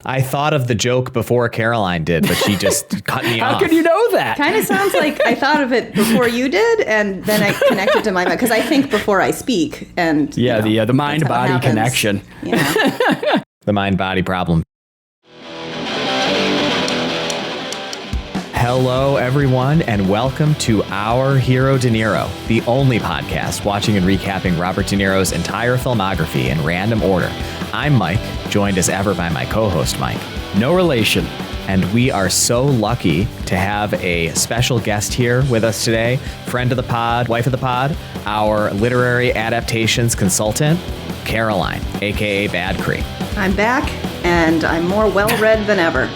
I thought of the joke before Caroline did, but she just cut me off. How could you know that? Kind of sounds like I thought of it before you did, and then I connected to my mind because I think before I speak. And the mind-body connection. Yeah. The mind-body problem. Hello, everyone, and welcome to Our Hero De Niro, the only podcast watching and recapping Robert De Niro's entire filmography in random order. I'm Mike, joined as ever by my co-host, Mike. No relation. And we are so lucky to have a special guest here with us today, friend of the pod, wife of the pod, our literary adaptations consultant, Caroline, a.k.a. Bad Cree. I'm back, and I'm more well-read than ever.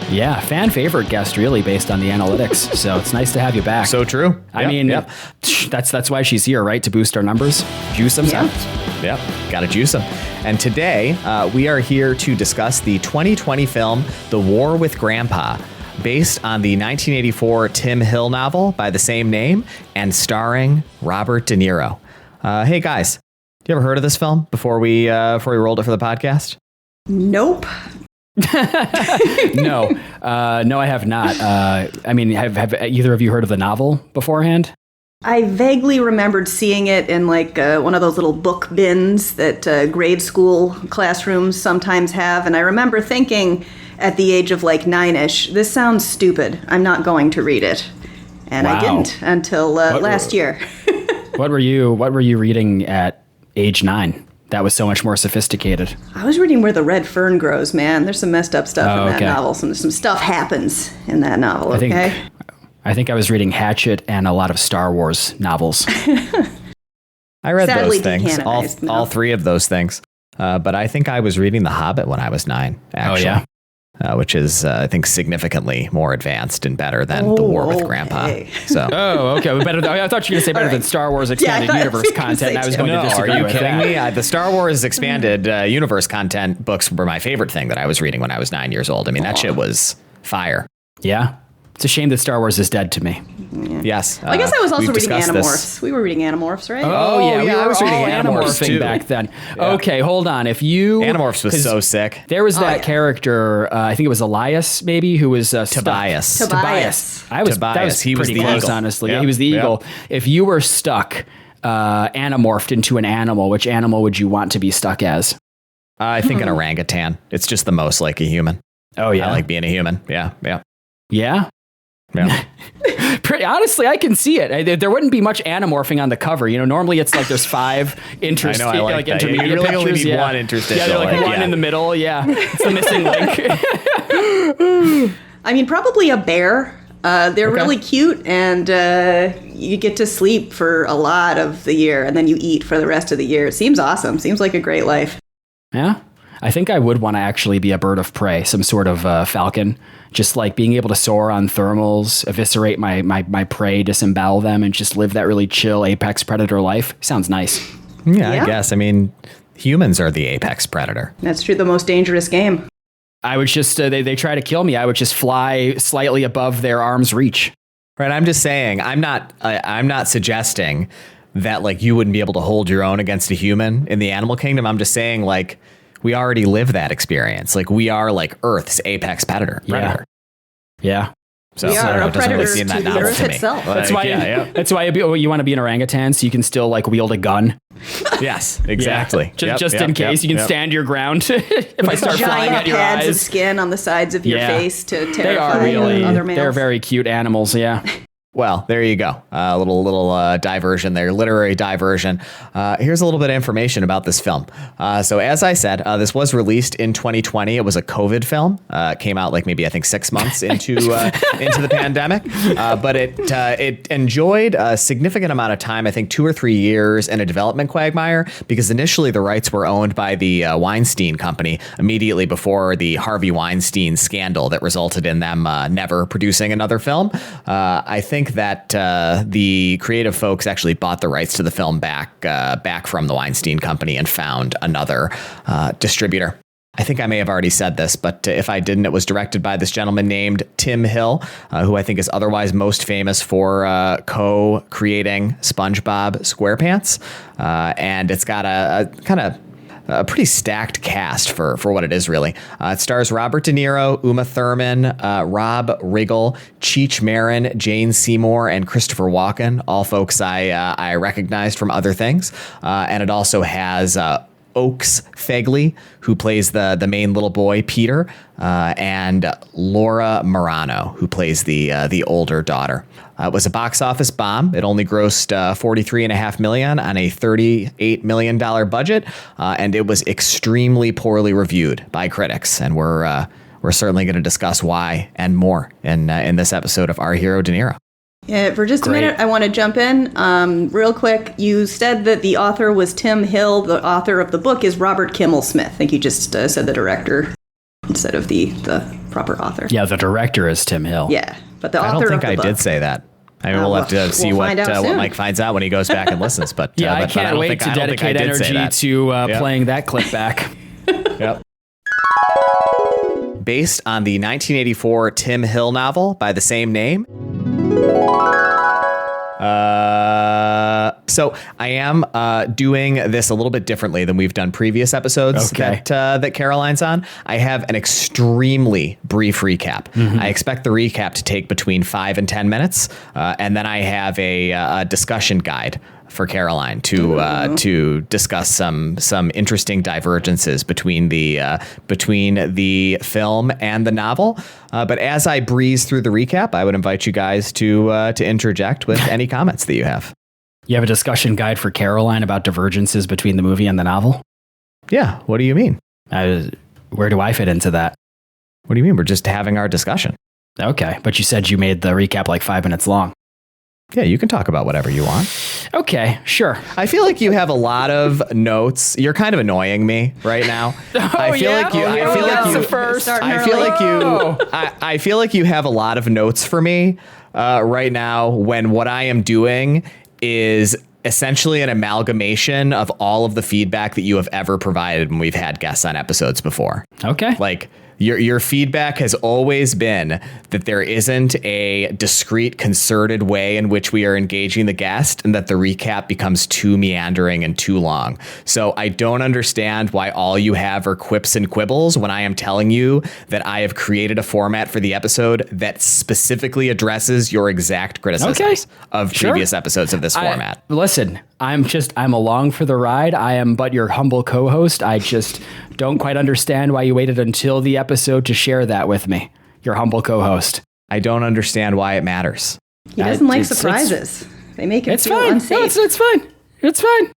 Yeah, fan favorite guest, really, based on the analytics. So it's nice to have you back. So true. I mean, that's why she's here, right? To boost our numbers, juice them. Yep, gotta juice them. And today we are here to discuss the 2020 film, The War with Grandpa, based on the 1984 Tim Hill novel by the same name and starring Robert De Niro. Hey guys, you ever heard of this film before we rolled it for the podcast? Nope. No, I have not. I mean, have either of you heard of the novel beforehand? I vaguely remembered seeing it in like one of those little book bins that grade school classrooms sometimes have. And I remember thinking at the age of like 9-ish, this sounds stupid. I'm not going to read it. And Wow. I didn't until last year. What were you reading at age 9? That was so much more sophisticated. I was reading Where the Red Fern Grows, man. There's some messed up stuff in that novel. Some stuff happens in that novel, okay? I think I was reading Hatchet and a lot of Star Wars novels. I read Sadly those things, decanonized, all three of those things. But I think I was reading The Hobbit when I was 9, actually. Oh, yeah? Which is, I think, significantly more advanced and better than The War with Grandpa. So. Oh, okay. Well, better. I thought you were going to say better than Star Wars Expanded Universe content. I was going to disagree with that. Are you kidding me? The Star Wars Expanded Universe content books were my favorite thing that I was reading when I was 9 years old. I mean, that shit was fire. Yeah. It's a shame that Star Wars is dead to me. Yeah. Yes. I guess I was also reading Animorphs. We were reading Animorphs, right? Oh, yeah. I was reading Animorphs too back then. Yeah. Okay, hold on. Animorphs was so sick. There was that character, I think it was Elias, maybe, who was Tobias. Tobias. That was He was pretty the close, eagle. honestly. Yep. He was the eagle. If you were stuck, anamorphed into an animal, which animal would you want to be stuck as? I think an orangutan. It's just the most like a human. Oh, yeah. I like being a human. Yeah. Yeah? Yeah. Pretty honestly, I can see it. There wouldn't be much anamorphing on the cover. You know, normally it's like there's 5 interest, I like that. intermediate You really pictures. only need one interstitial. Yeah, like one in the middle. Yeah, it's the missing link. I mean, probably a bear. They're really cute, and you get to sleep for a lot of the year, and then you eat for the rest of the year. It seems awesome. Seems like a great life. Yeah. I think I would want to actually be a bird of prey, some sort of falcon, just like being able to soar on thermals, eviscerate my prey, disembowel them, and just live that really chill apex predator life. Sounds nice. Yeah, I guess. I mean, humans are the apex predator. That's true. The most dangerous game. I would just, they try to kill me. I would just fly slightly above their arm's reach. Right. I'm just saying, I'm not suggesting that like you wouldn't be able to hold your own against a human in the animal kingdom. I'm just saying like, we already live that experience. Like we are like Earth's apex predator. Yeah. So we are a predator to that the Earth itself. That's why. That's why you want to be an orangutan, so you can still like wield a gun. Yes, exactly. Yeah. Just in case you can stand your ground if I start flying at your pads eyes. of skin on the sides of your face to terrify they are really, other males. They're very cute animals. Yeah. Well, there you go. A little diversion there, literary diversion. Here's a little bit of information about this film. So as I said, this was released in 2020. It was a COVID film. It came out like maybe I think 6 months into the pandemic. But it enjoyed a significant amount of time. I think 2 or 3 years in a development quagmire because initially the rights were owned by the Weinstein Company immediately before the Harvey Weinstein scandal that resulted in them never producing another film. I think that the creative folks actually bought the rights to the film back from the Weinstein Company and found another distributor. I think I may have already said this, but if I didn't, it was directed by this gentleman named Tim Hill, who I think is otherwise most famous for co-creating SpongeBob SquarePants. And it's got a kind of a pretty stacked cast for what it is, really. It stars Robert De Niro, Uma Thurman, Rob Riggle, Cheech Marin, Jane Seymour, and Christopher Walken, all folks I recognized from other things. And it also has Oaks Fegley, who plays the main little boy, Peter, and Laura Marano, who plays the older daughter. It was a box office bomb. It only grossed $43.5 million on a $38 million budget, and it was extremely poorly reviewed by critics. And we're certainly going to discuss why and more in this episode of Our Hero De Niro. Yeah, for just a minute, I want to jump in real quick. You said that the author was Tim Hill. The author of the book is Robert Kimmel Smith. I think you just said the director instead of the proper author. Yeah, the director is Tim Hill. Yeah, but the author I don't think of the I book. did say that. I mean, we'll have to see what Mike finds out when he goes back and listens. But yeah, I but can't wait to dedicate energy to playing that clip back. Yep. Based on the 1984 Tim Hill novel by the same name. So I am doing this a little bit differently than we've done previous episodes that Caroline's on. I have an extremely brief recap. I expect the recap to take between 5 and 10 minutes, and then I have a discussion guide for Caroline to discuss some interesting divergences between the film and the novel. But as I breeze through the recap, I would invite you guys to interject with any comments that you have. You have a discussion guide for Caroline about divergences between the movie and the novel? Yeah. What do you mean? Where do I fit into that? What do you mean? We're just having our discussion. Okay. But you said you made the recap like 5 minutes long. Yeah, you can talk about whatever you want. Okay, sure. I feel like you have a lot of notes. You're kind of annoying me right now. I feel like you have a lot of notes for me right now when what I am doing is essentially an amalgamation of all of the feedback that you have ever provided when we've had guests on episodes before. Okay. Like your feedback has always been that there isn't a discrete, concerted way in which we are engaging the guest and that the recap becomes too meandering and too long. So I don't understand why all you have are quips and quibbles when I am telling you that I have created a format for the episode that specifically addresses your exact criticisms of previous episodes of this format. Listen, I'm along for the ride. I am but your humble co-host. I just don't quite understand why you waited until the episode to share that with me. Your humble co-host. I don't understand why it matters. He doesn't like surprises. They make him feel unsafe. No, it's fine. It's fine.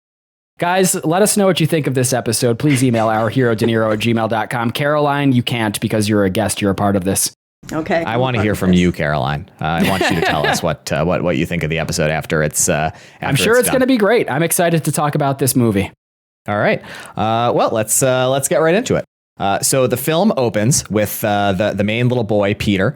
Guys, let us know what you think of this episode. Please email ourherodeniro@gmail.com. Caroline, you can't because you're a guest. You're a part of this. Okay. I want to hear from you, Caroline. I want you to tell us what you think of the episode after it's. I'm sure it's going to be great. I'm excited to talk about this movie. All right. Well, let's get right into it. So the film opens with the main little boy, Peter.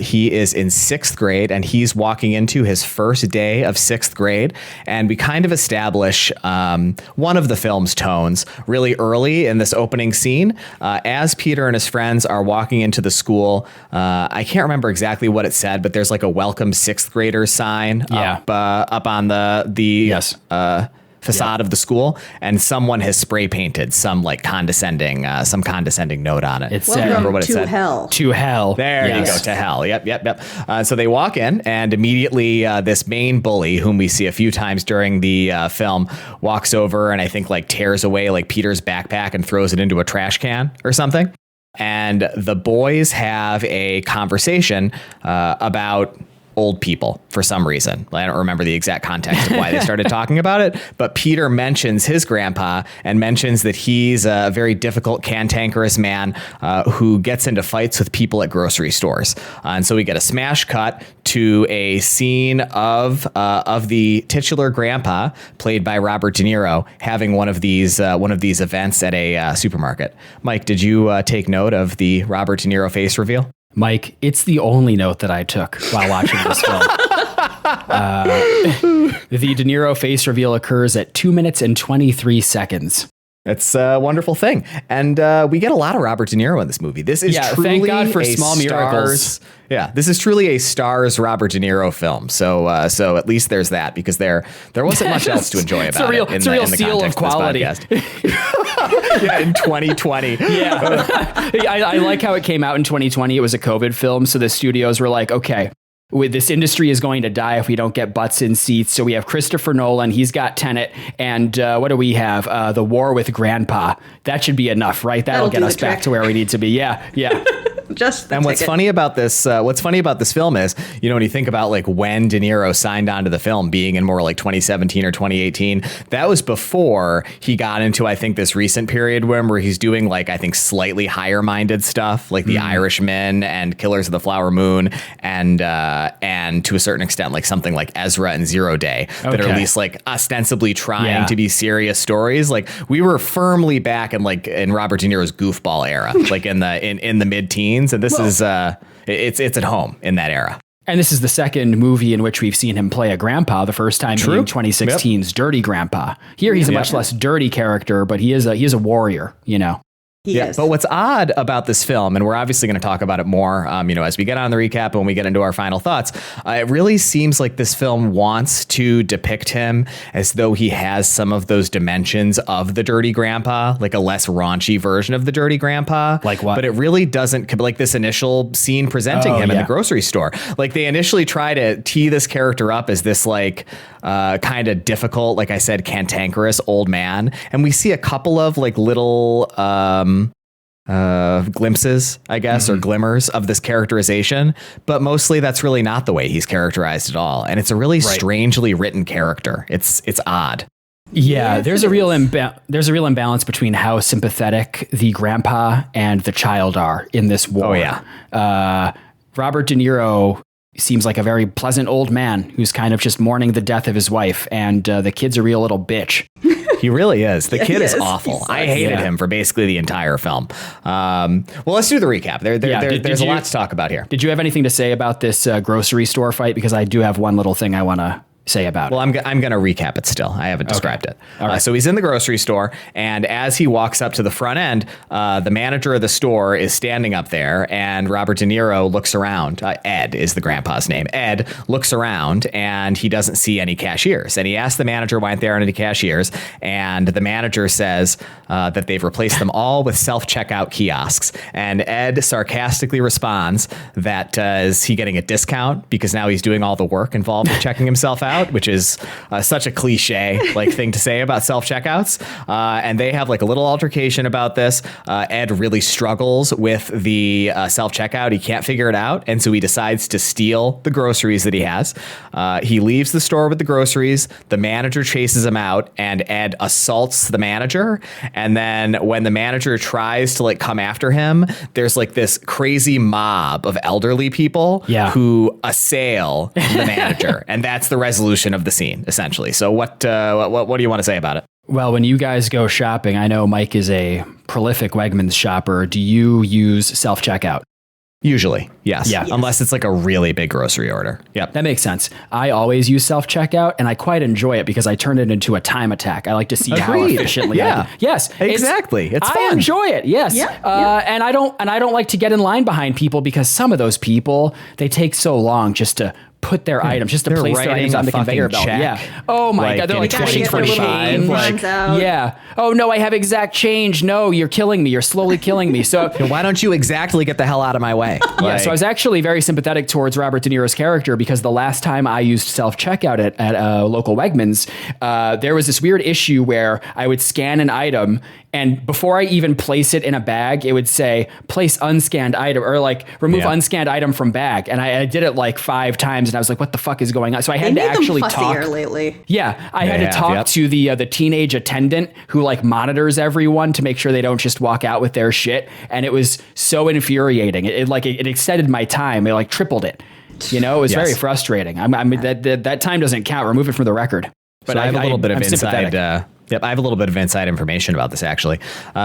He is in 6th grade and he's walking into his first day of 6th grade. And we kind of establish one of the film's tones really early in this opening scene. As Peter and his friends are walking into the school, I can't remember exactly what it said, but there's like a welcome 6th graders sign up on the facade of the school, and someone has spray painted some condescending note on it. It said, remember what it said? Hell. To hell. There you go, to hell. Yep. So they walk in, and immediately this main bully, whom we see a few times during the film, walks over and I think tears away Peter's backpack and throws it into a trash can or something. And the boys have a conversation about old people for some reason. I don't remember the exact context of why they started talking about it, but Peter mentions his grandpa and mentions that he's a very difficult, cantankerous man who gets into fights with people at grocery stores. And so we get a smash cut to a scene of the titular grandpa, played by Robert De Niro, having one of these events at a supermarket. Mike, did you take note of the Robert De Niro face reveal? Mike, it's the only note that I took while watching this film. The De Niro face reveal occurs at 2 minutes and 23 seconds. It's a wonderful thing. And we get a lot of Robert De Niro in this movie. This is truly thank God for a small miracles. This is truly a stars Robert De Niro film. So at least there's that, because there wasn't much else to enjoy about it. It's a real seal of quality. Yeah, in 2020. Yeah. I like how it came out in 2020. It was a COVID film. So the studios were like, okay, this industry is going to die if we don't get butts in seats. So we have Christopher Nolan. He's got Tenet. And what do we have? The War with Grandpa. That should be enough, right? That'll get us back to where we need to be. Yeah. What's funny about this film is, when you think about like when De Niro signed on to the film being in more like 2017 or 2018, that was before he got into, I think, this recent period where he's doing like, I think, slightly higher minded stuff like The Irishman and Killers of the Flower Moon and to a certain extent like something like Ezra and Zero Day that are at least like ostensibly trying to be serious stories. Like we were firmly back in Robert De Niro's goofball era, like in the mid-teens. And this is it's at home in that era. And this is the second movie in which we've seen him play a grandpa. The first time being 2016's Dirty Grandpa. Here he's a much less dirty character, but he is a warrior, Yes. But what's odd about this film, and we're obviously going to talk about it more, as we get on the recap and when we get into our final thoughts, it really seems like this film wants to depict him as though he has some of those dimensions of the Dirty Grandpa, like a less raunchy version of the Dirty Grandpa. Like what? But it really doesn't, like this initial scene presenting him in the grocery store. Like they initially try to tee this character up as this like kind of difficult, like I said, cantankerous old man. And we see a couple of like little glimpses, I guess, or glimmers of this characterization, but mostly that's really not the way he's characterized at all. And it's a really strangely written character. It's odd. Yeah, there's a real imbalance between how sympathetic the grandpa and the child are in this war. Oh yeah. Robert De Niro seems like a very pleasant old man who's kind of just mourning the death of his wife, and the kid's a real little bitch. He really is. The kid is is. awful. I hated him for basically the entire film. Well, let's do the recap. There's a lot to talk about here. Did you have anything to say about this grocery store fight? Because I do have one little thing I want to say about it. Well, I'm going to recap it still. I haven't described it. All right. So he's in the grocery store, and as he walks up to the front end, the manager of the store is standing up there, and Robert De Niro looks around. Ed is the grandpa's name. Ed looks around, and he doesn't see any cashiers. And he asks the manager why there aren't any cashiers, and the manager says that they've replaced them all with self-checkout kiosks. And Ed sarcastically responds that is he getting a discount because now he's doing all the work involved with checking himself out? Which is such a cliche thing to say about self-checkouts. And they have like a little altercation about this. Ed really struggles with the self-checkout. He can't figure it out. And so he decides to steal the groceries that he has. He leaves the store with the groceries. The manager chases him out, and Ed assaults the manager. And then when the manager tries to come after him, there's this crazy mob of elderly people who assail the manager. And that's the resolution of the scene, essentially. So what do you want to say about it? Well, when you guys go shopping, I know Mike is a prolific Wegmans shopper. Do you use self-checkout? Usually, yes. Yeah. Unless it's a really big grocery order. Yep. That makes sense. I always use self-checkout, and I quite enjoy it because I turn it into a time attack. I like to see how efficiently I do. Yes. Exactly. It's fun. I enjoy it. Yes. And I don't like to get in line behind people because some of those people, they take so long just to put their items, just to place their items on the conveyor belt. Check. Yeah. Oh my God. They're like 2025. Yeah. Oh no, I have exact change. No, you're killing me. You're slowly killing me. So why don't you exactly get the hell out of my way? Yeah. So I was actually very sympathetic towards Robert De Niro's character because the last time I used self-checkout at a local Wegmans, there was this weird issue where I would scan an item, and before I even place it in a bag, it would say place unscanned item, or remove unscanned item from bag. And I did it 5 times, and I was like, what the fuck is going on? So I had to actually talk. Lately. Yeah, I had to talk to the teenage attendant who monitors everyone to make sure they don't just walk out with their shit. And it was so infuriating. It extended my time. It tripled it. It was very frustrating. That time doesn't count. Remove it from the record. But I have a little bit of inside. I have a little bit of inside information about this, actually.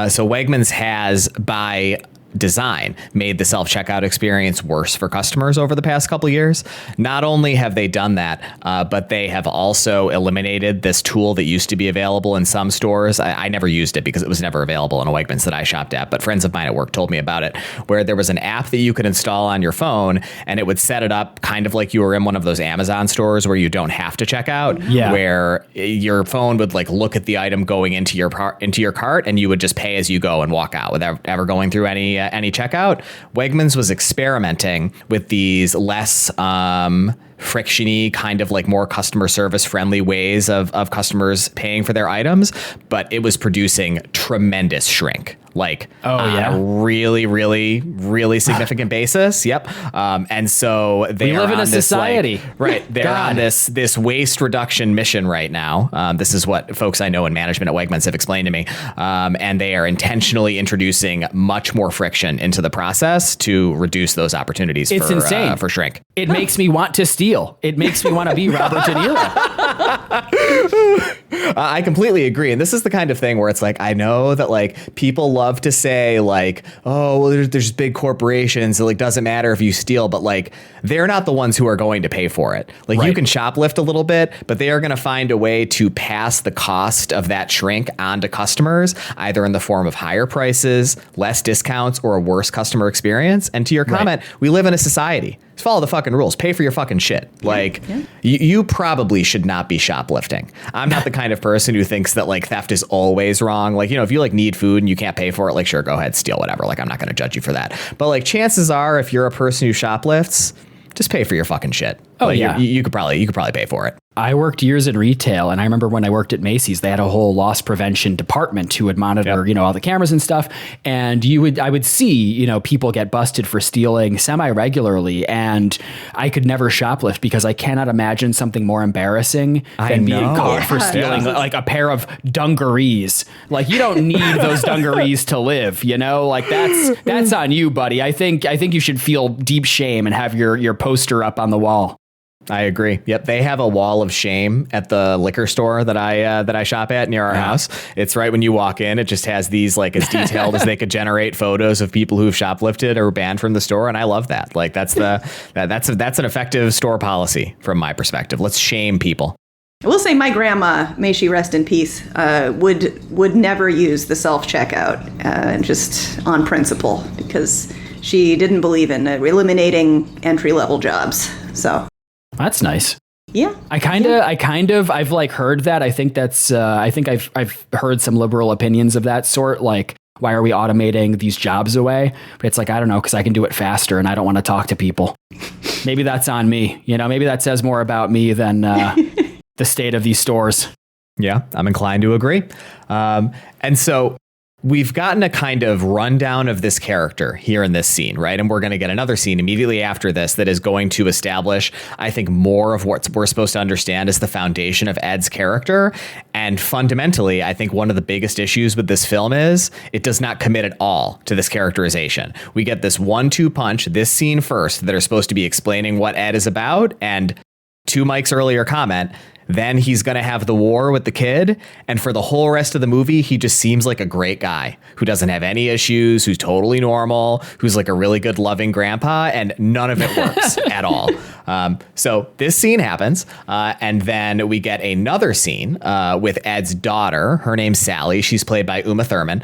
So Wegmans has, by design made the self-checkout experience worse for customers over the past couple of years. Not only have they done that, but they have also eliminated this tool that used to be available in some stores. I never used it because it was never available in a Wegmans that I shopped at, but friends of mine at work told me about it, where there was an app that you could install on your phone and it would set it up kind of like you were in one of those Amazon stores where you don't have to check out, where your phone would like look at the item going into your cart and you would just pay as you go and walk out without ever going through any checkout. Wegmans was experimenting with these less frictiony, kind of like more customer service friendly ways of customers paying for their items, but it was producing tremendous shrink. Like on a really, really, really significant basis. Yep. And so they live in a society. Right. They're on this waste reduction mission right now. This is what folks I know in management at Wegmans have explained to me. And they are intentionally introducing much more friction into the process to reduce those opportunities for shrink. It makes me want to steal. It makes me want to be Robert De Niro. I completely agree. And this is the kind of thing where it's like, I know that like people love to say like, oh, well, there's big corporations. It like doesn't matter if you steal, but like they're not the ones who are going to pay for it. Like you can shoplift a little bit, but they are going to find a way to pass the cost of that shrink on to customers, either in the form of higher prices, less discounts, or a worse customer experience. And to your comment, we live in a society. Just follow the fucking rules. Pay for your fucking shit. You probably should not be shoplifting. I'm not the kind of person who thinks that like theft is always wrong. Like, if you like need food and you can't pay for it, like sure, go ahead, steal whatever. Like I'm not going to judge you for that. But like chances are, if you're a person who shoplifts, just pay for your fucking shit. Oh like, yeah, you could probably pay for it. I worked years in retail, and I remember when I worked at Macy's, they had a whole loss prevention department who would monitor, all the cameras and stuff. And I would see, people get busted for stealing semi-regularly, and I could never shoplift because I cannot imagine something more embarrassing than being caught for stealing like a pair of dungarees. Like you don't need those dungarees to live, like that's on you, buddy. I think you should feel deep shame and have your poster up on the wall. I agree. Yep. They have a wall of shame at the liquor store that I shop at near our house. It's right when you walk in. It just has these like as detailed as they could generate photos of people who've shoplifted or were banned from the store. And I love that. Like that's an effective store policy from my perspective. Let's shame people. I will say my grandma, may she rest in peace, would never use the self-checkout just on principle because she didn't believe in eliminating entry-level jobs. So. That's nice. Yeah. I've like heard that. I think that's, I've heard some liberal opinions of that sort. Like, why are we automating these jobs away? But it's like, I don't know, because I can do it faster and I don't want to talk to people. Maybe that's on me. Maybe that says more about me than the state of these stores. Yeah, I'm inclined to agree. And so we've gotten a kind of rundown of this character here in this scene, right? And we're going to get another scene immediately after this that is going to establish, I think, more of what we're supposed to understand as the foundation of Ed's character. And fundamentally, I think one of the biggest issues with this film is it does not commit at all to this characterization. We get this 1-2 punch, this scene first, that are supposed to be explaining what Ed is about. And to Mike's earlier comment, then he's going to have the war with the kid. And for the whole rest of the movie, he just seems like a great guy who doesn't have any issues, who's totally normal, who's like a really good loving grandpa. And none of it works at all. So this scene happens. And then we get another scene with Ed's daughter. Her name's Sally. She's played by Uma Thurman,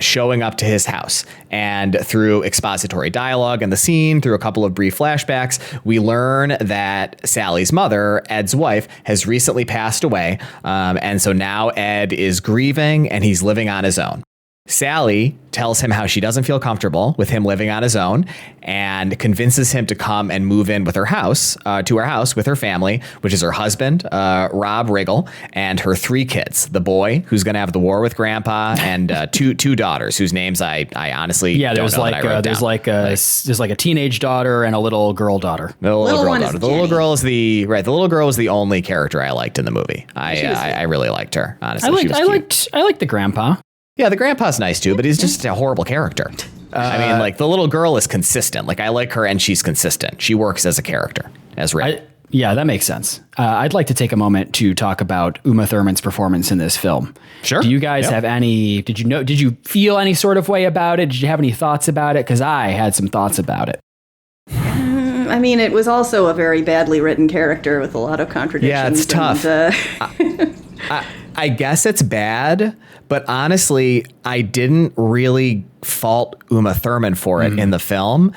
showing up to his house. And through expository dialogue in the scene, through a couple of brief flashbacks, we learn that Sally's mother, Ed's wife, has recently passed away. And so now Ed is grieving and he's living on his own. Sally tells him how she doesn't feel comfortable with him living on his own and convinces him to come and move in with her house, to her house with her family, which is her husband, Rob Riggle, and her 3 kids, the boy who's going to have the war with grandpa and two daughters whose names I honestly don't know. There's like a teenage daughter and a little girl daughter. The little girl daughter. The little girl is the little girl is the only character I liked in the movie. I really liked her, honestly. I liked the grandpa. Yeah, the grandpa's nice too, but he's just a horrible character. I mean, like the little girl is consistent. Like I like her and she's consistent. She works as a character, as Rick. Yeah, that makes sense. I'd like to take a moment to talk about Uma Thurman's performance in this film. Sure. Do you guys have any, did you feel any sort of way about it? Did you have any thoughts about it? Because I had some thoughts about it. I mean, it was also a very badly written character with a lot of contradictions. Yeah, it's tough. I guess it's bad, but honestly, I didn't really fault Uma Thurman for it in the film.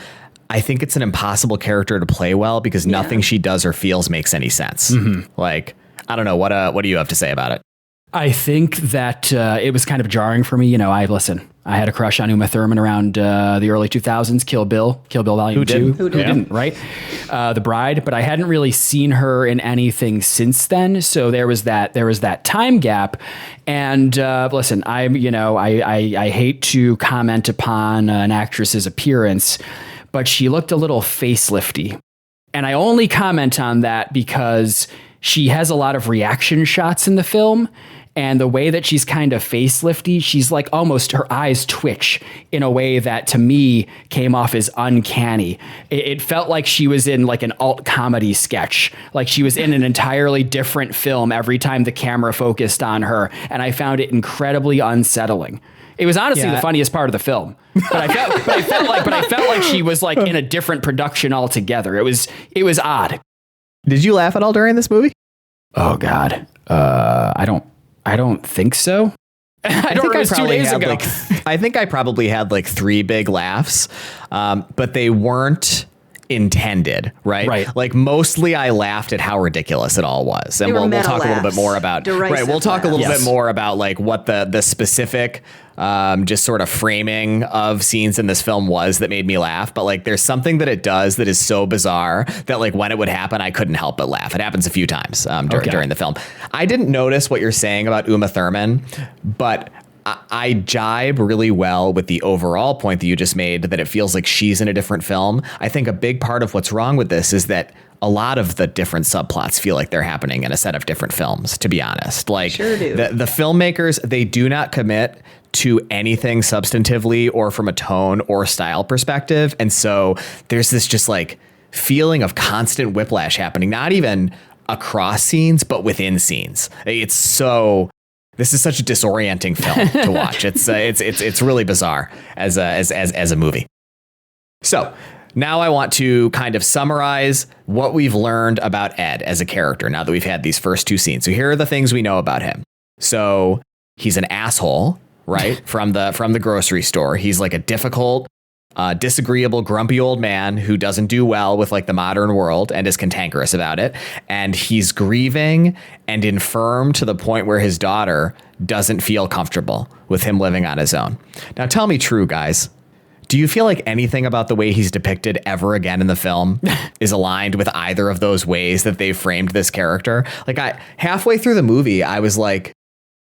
I think it's an impossible character to play well because nothing she does or feels makes any sense. Like, I don't know. What do you have to say about it? I think that it was kind of jarring for me. You know, I had a crush on Uma Thurman around the early 2000s, Kill Bill Volume 2. Who didn't, right? The Bride, but I hadn't really seen her in anything since then. So there was that time gap. And listen, I hate to comment upon an actress's appearance, but she looked a little facelifty. And I only comment on that because she has a lot of reaction shots in the film. And the way that she's kind of facelifty, she's like almost her eyes twitch in a way that to me came off as uncanny. It felt like she was in like an alt comedy sketch, like she was in an entirely different film every time the camera focused on her. And I found it incredibly unsettling. It was honestly the funniest part of the film, but I felt like she was like in a different production altogether. It was odd. Did you laugh at all during this movie? Oh God, I don't think so. I don't remember 2 days ago. I think I probably had like 3 big laughs, but they weren't intended, right? Right. Like mostly I laughed at how ridiculous it all was. And we'll talk a little bit more about we'll talk a little bit more about like what the specific just sort of framing of scenes in this film was that made me laugh. But like there's something that it does that is so bizarre that like when it would happen, I couldn't help but laugh. It happens a few times during the film. I didn't notice what you're saying about Uma Thurman, but I jibe really well with the overall point that you just made, that it feels like she's in a different film. I think a big part of what's wrong with this is that a lot of the different subplots feel like they're happening in a set of different films, to be honest. Like sure do. The filmmakers, they do not commit to anything substantively or from a tone or style perspective. And so there's this just like feeling of constant whiplash happening, not even across scenes, but within scenes. This is such a disorienting film to watch. It's really bizarre as a movie. So now I want to kind of summarize what we've learned about Ed as a character now that we've had these first 2 scenes. So here are the things we know about him. So he's an asshole, right? from the grocery store. He's like a difficult, disagreeable, grumpy old man who doesn't do well with like the modern world and is cantankerous about it. And he's grieving and infirm to the point where his daughter doesn't feel comfortable with him living on his own. Now tell me true, guys. Do you feel like anything about the way he's depicted ever again in the film is aligned with either of those ways that they've framed this character? Like halfway through the movie, I was like,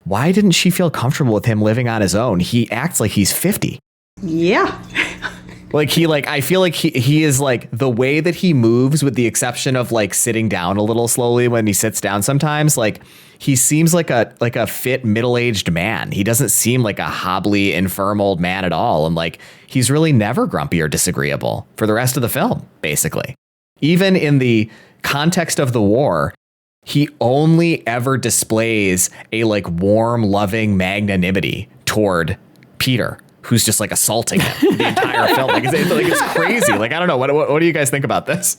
why didn't she feel comfortable with him living on his own? He acts like he's 50. Yeah. I feel like he is like the way that he moves, with the exception of like sitting down a little slowly when he sits down sometimes, like he seems like a fit middle-aged man. He doesn't seem like a hobbly, infirm old man at all. And like, he's really never grumpy or disagreeable for the rest of the film, basically. Even in the context of the war, he only ever displays a like warm, loving magnanimity toward Peter, who's just like assaulting him the entire film. Like it's crazy. Like, I don't know. What do you guys think about this?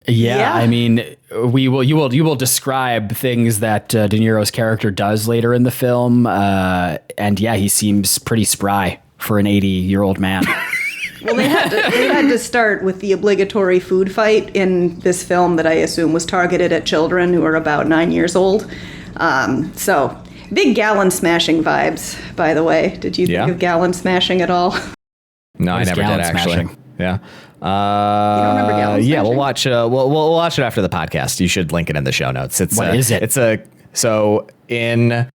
Yeah, I mean, you will describe things that De Niro's character does later in the film. And yeah, he seems pretty spry for an 80-year-old man. Well, they had to start with the obligatory food fight in this film that I assume was targeted at children who are about 9 years old. So big gallon smashing vibes, by the way. Did you think of gallon smashing at all? No, I never did, actually. Smashing? Yeah. You don't remember gallon smashing? Yeah, we'll watch. We'll watch it after the podcast. You should link it in the show notes. What is it? So in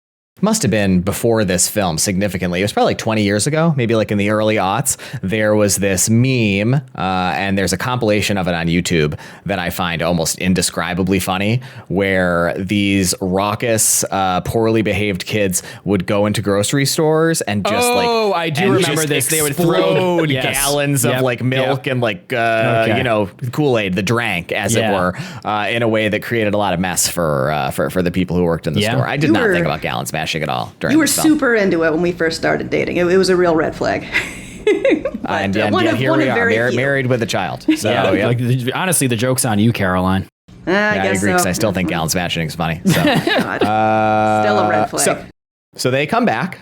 must have been before this film significantly. It was probably like 20 years ago, maybe like in the early aughts. There was this meme, and there's a compilation of it on YouTube that I find almost indescribably funny, where these raucous, poorly behaved kids would go into grocery stores and just I do remember this. They would throw gallons of like milk and like Kool-Aid, the drank, as it were, in a way that created a lot of mess for the people who worked in the store. I did not think about gallon smashing at all during You were this film. super into it when we first started dating. It was a real red flag. And here we are, married with a child. So Like, honestly, the joke's on you, Caroline. I I guess agree, because so. I still think gallon smashing is funny. So. God. Still a red flag. So they come back,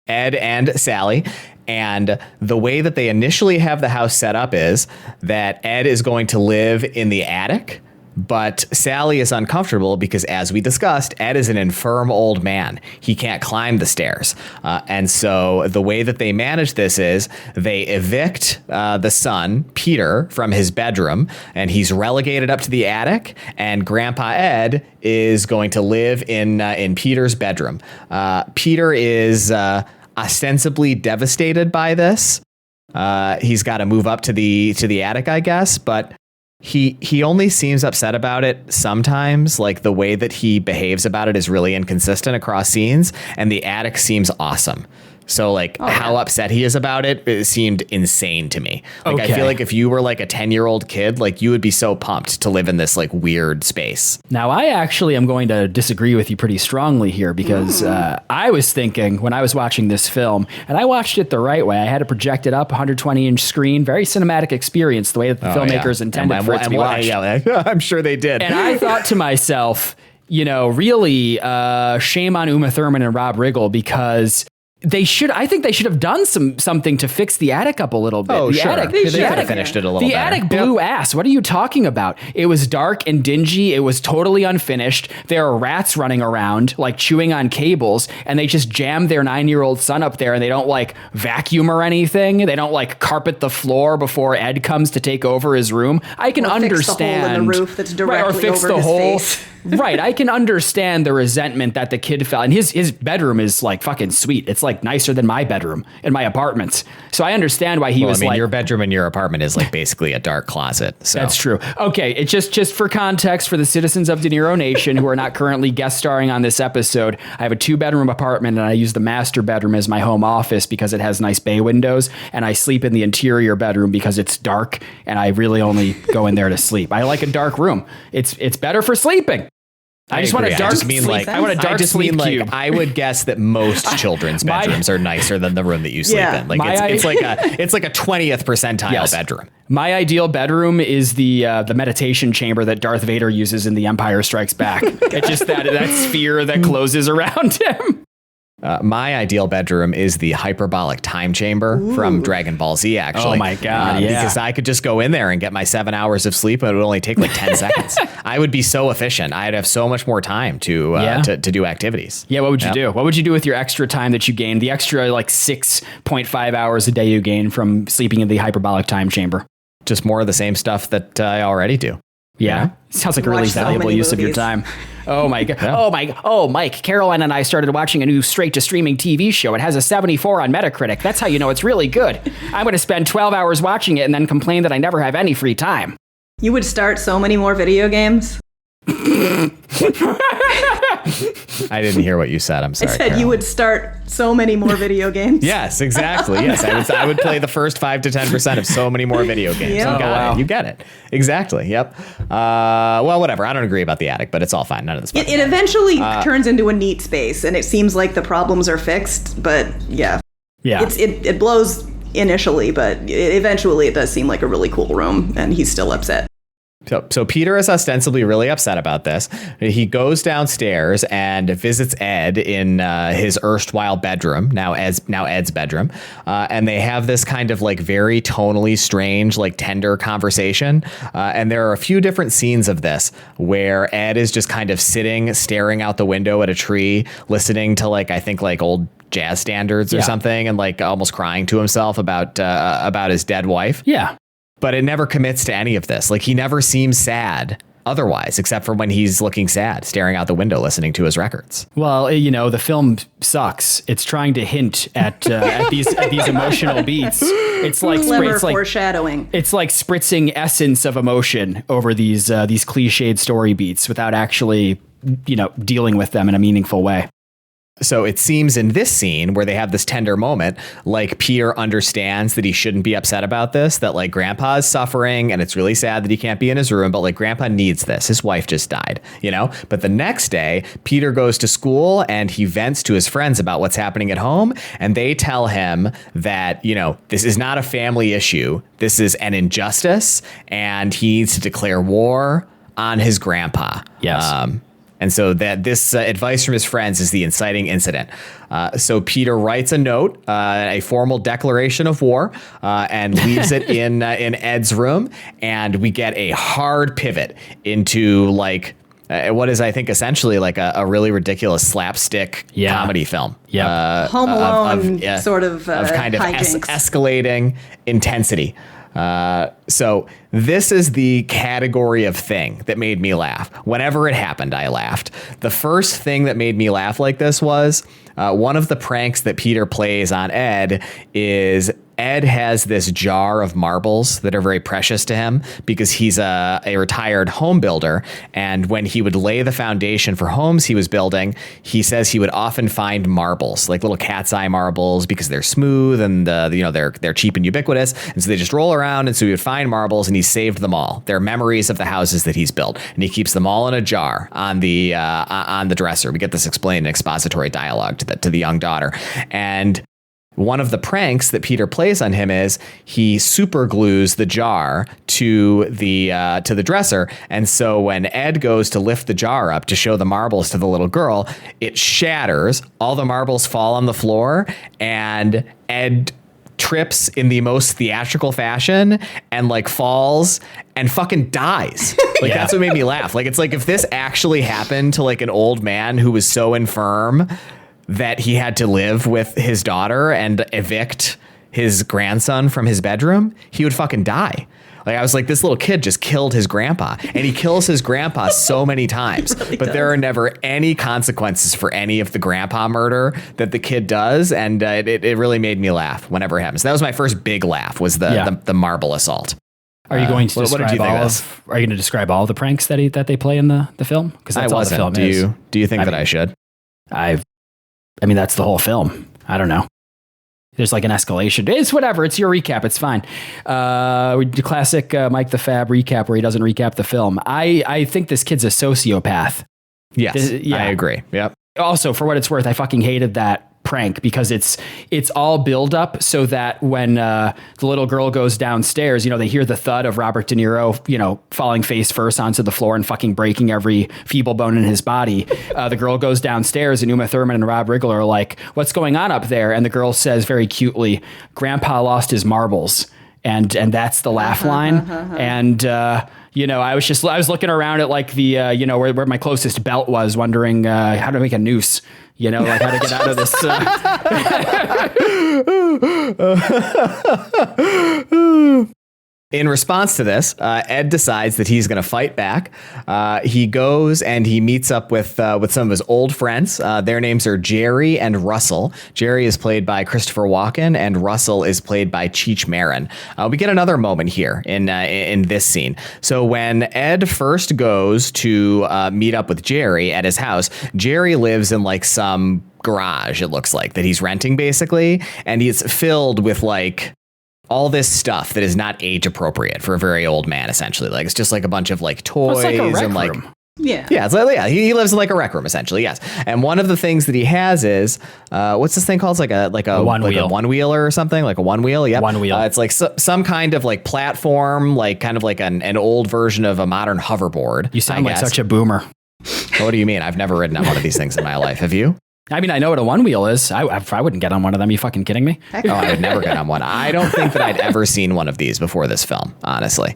Ed and Sally, and the way that they initially have the house set up is that Ed is going to live in the attic, but Sally is uncomfortable because, as we discussed, Ed is an infirm old man. He can't climb the stairs. And so the way that they manage this is they evict the son, Peter, from his bedroom, and he's relegated up to the attic, and Grandpa Ed is going to live in Peter's bedroom. Peter is ostensibly devastated by this. He's got to move up to the attic, I guess, but he only seems upset about it sometimes. Like, the way that he behaves about it is really inconsistent across scenes, and the attic seems awesome. So like how upset he is about it seemed insane to me. Like, I feel like if you were like a 10-year-old kid, like, you would be so pumped to live in this like weird space. Now, I actually am going to disagree with you pretty strongly here, because I was thinking when I was watching this film, and I watched it the right way. I had it projected up, 120-inch screen, very cinematic experience, the way that the filmmakers intended for it to be watched. Yeah, I'm sure they did. And I thought to myself, really, shame on Uma Thurman and Rob Riggle, because I think they should have done something to fix the attic up a little bit. Oh, the sure. Attic, They could have finished it a little better. The attic blew ass. What are you talking about? It was dark and dingy. It was totally unfinished. There are rats running around, like chewing on cables, and they just jam their 9-year-old son up there, and they don't like vacuum or anything. They don't like carpet the floor before Ed comes to take over his room. I can understand. Fix the hole in the roof that's directly over his face. Right, I can understand the resentment that the kid felt. And his bedroom is like fucking sweet. It's like nicer than my bedroom in my apartment. So I understand why he was like... your bedroom in your apartment is like basically a dark closet. So. That's true. Okay, it just for context for the citizens of De Niro Nation who are not currently guest starring on this episode, I have a 2-bedroom apartment, and I use the master bedroom as my home office because it has nice bay windows, and I sleep in the interior bedroom because it's dark, and I really only go in there to sleep. I like a dark room. It's better for sleeping. I just want a dark sleep. I want a dark sleep cube. I would guess that most children's bedrooms are nicer than the room that you sleep in. Like, it's like a 20th percentile bedroom. My ideal bedroom is the meditation chamber that Darth Vader uses in The Empire Strikes Back. It's just that sphere that closes around him. My ideal bedroom is the hyperbolic time chamber from Dragon Ball Z, actually. Oh my God, Because I could just go in there and get my 7 hours of sleep, and it would only take like 10 seconds. I would be so efficient. I'd have so much more time to do activities. Yeah, what would you do? What would you do with your extra time that you gained? The extra like 6.5 hours a day you gain from sleeping in the hyperbolic time chamber? Just more of the same stuff that I already do. Yeah. Sounds like a really valuable use of your time. Oh my God. Yeah. Oh, Mike, Caroline and I started watching a new straight to streaming TV show. It has a 74 on Metacritic. That's how you know it's really good. I'm going to spend 12 hours watching it and then complain that I never have any free time. You would start so many more video games. I didn't hear what you said. I'm sorry. I said Carol. you would start so many more video games. Yes, exactly. Yes, I would play the first 5 to 10% of so many more video games. Yep. You got it. Exactly. Yep. Well, whatever. I don't agree about the attic, but it's all fine. None of this. It eventually turns into a neat space, and it seems like the problems are fixed. But yeah. It blows initially, but eventually it does seem like a really cool room, and he's still upset. So Peter is ostensibly really upset about this. He goes downstairs and visits Ed in his erstwhile bedroom, now Ed's bedroom, and they have this kind of like very tonally strange, like tender conversation. And there are a few different scenes of this where Ed is just kind of sitting, staring out the window at a tree, listening to like, I think like old jazz standards or something, and like almost crying to himself about his dead wife. Yeah. But it never commits to any of this. Like, he never seems sad otherwise, except for when he's looking sad, staring out the window, listening to his records. Well, the film sucks. It's trying to hint at these emotional beats. It's like Clever foreshadowing. It's like spritzing essence of emotion over these cliched story beats without actually, dealing with them in a meaningful way. So it seems in this scene where they have this tender moment, like Peter understands that he shouldn't be upset about this, that like Grandpa is suffering and it's really sad that he can't be in his room, but like Grandpa needs this. His wife just died, But the next day, Peter goes to school and he vents to his friends about what's happening at home. And they tell him that, this is not a family issue. This is an injustice and he needs to declare war on his grandpa. Yes. And so that this advice from his friends is the inciting incident. So Peter writes a note, a formal declaration of war, and leaves it in Ed's room. And we get a hard pivot into like what is, I think, essentially like a really ridiculous slapstick comedy film. Yeah, Home Alone sort of kind of hijinks. Escalating intensity. So this is the category of thing that made me laugh. Whenever it happened, I laughed. The first thing that made me laugh like this was one of the pranks that Peter plays on Ed is Ed has this jar of marbles that are very precious to him because he's a retired home builder. And when he would lay the foundation for homes he was building, he says he would often find marbles, like little cat's eye marbles, because they're smooth and they're cheap and ubiquitous. And so they just roll around. And so he would find marbles and he saved them all. They're memories of the houses that he's built. And he keeps them all in a jar on the dresser. We get this explained in expository dialogue to the young daughter. And one of the pranks that Peter plays on him is he super glues the jar to the dresser. And so when Ed goes to lift the jar up to show the marbles to the little girl, it shatters. All the marbles fall on the floor and Ed trips in the most theatrical fashion and like falls and fucking dies. Like that's what made me laugh. Like it's like if this actually happened to like an old man who was so infirm that he had to live with his daughter and evict his grandson from his bedroom, he would fucking die. Like I was like, this little kid just killed his grandpa, and he kills his grandpa so many times, really but there are never any consequences for any of the grandpa murder that the kid does. And it really made me laugh whenever it happens. That was my first big laugh, was the marble assault. Are you going to describe Are you going to describe all the pranks that they play in the film? Because that's all the film is. Do you think that I should? I mean, that's the whole film. I don't know. There's like an escalation. It's whatever. It's your recap. It's fine. We do classic Mike the Fab recap where he doesn't recap the film. I think this kid's a sociopath. Yes, I agree. Yep. Also, for what it's worth, I fucking hated that prank because it's all build up so that when the little girl goes downstairs, they hear the thud of Robert De Niro, falling face first onto the floor and fucking breaking every feeble bone in his body. The girl goes downstairs and Uma Thurman and Rob Riggle are like, "What's going on up there?" And the girl says very cutely, "Grandpa lost his marbles." And that's the laugh line. And, I was looking around at like the, where my closest belt was, wondering how to make a noose, like how to get out of this. In response to this, Ed decides that he's going to fight back. He goes and he meets up with some of his old friends. Their names are Jerry and Russell. Jerry is played by Christopher Walken, and Russell is played by Cheech Marin. We get another moment here in this scene. So when Ed first goes to meet up with Jerry at his house, Jerry lives in like some garage, it looks like, that he's renting basically, and he's filled with like all this stuff that is not age appropriate for a very old man, essentially. Like it's just like a bunch of like toys and like room. It's like, he lives in like a rec room essentially. Yes. And one of the things that he has is what's this thing called? It's like a one wheeler or something, like a one wheel. Yep. One wheel. It's like some kind of like platform, like kind of like an old version of a modern hoverboard. You sound like such a boomer. What do you mean? I've never ridden on one of these things in my life. Have you? I mean, I know what a one wheel is. I wouldn't get on one of them. You fucking kidding me? Oh, I would never get on one. I don't think that I'd ever seen one of these before this film, honestly.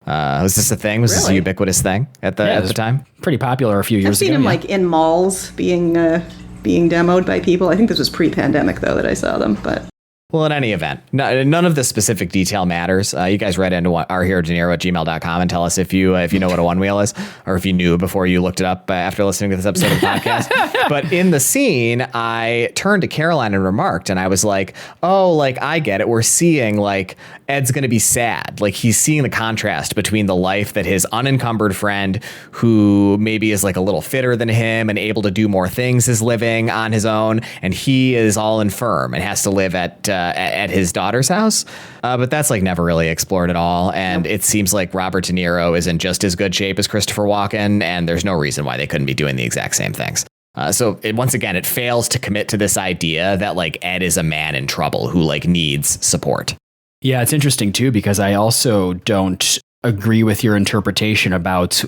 Was this a thing? Was this a ubiquitous thing at the time? Pretty popular a few years ago. I've seen them like in malls being demoed by people. I think this was pre-pandemic though that I saw them, but Well, in any event, none of the specific detail matters. You guys write into ourherodinero@gmail.com and tell us if you know what a one wheel is, or if you knew before you looked it up after listening to this episode of the podcast. But in the scene, I turned to Caroline and remarked, and I was like, oh, like, I get it. We're seeing like Ed's going to be sad. Like, he's seeing the contrast between the life that his unencumbered friend, who maybe is like a little fitter than him and able to do more things, is living on his own, and he is all infirm and has to live at his daughter's house. But that's like never really explored at all. And it seems like Robert De Niro is in just as good shape as Christopher Walken, and there's no reason why they couldn't be doing the exact same things. Once again, it fails to commit to this idea that like Ed is a man in trouble who like needs support. Yeah, it's interesting too, because I also don't agree with your interpretation about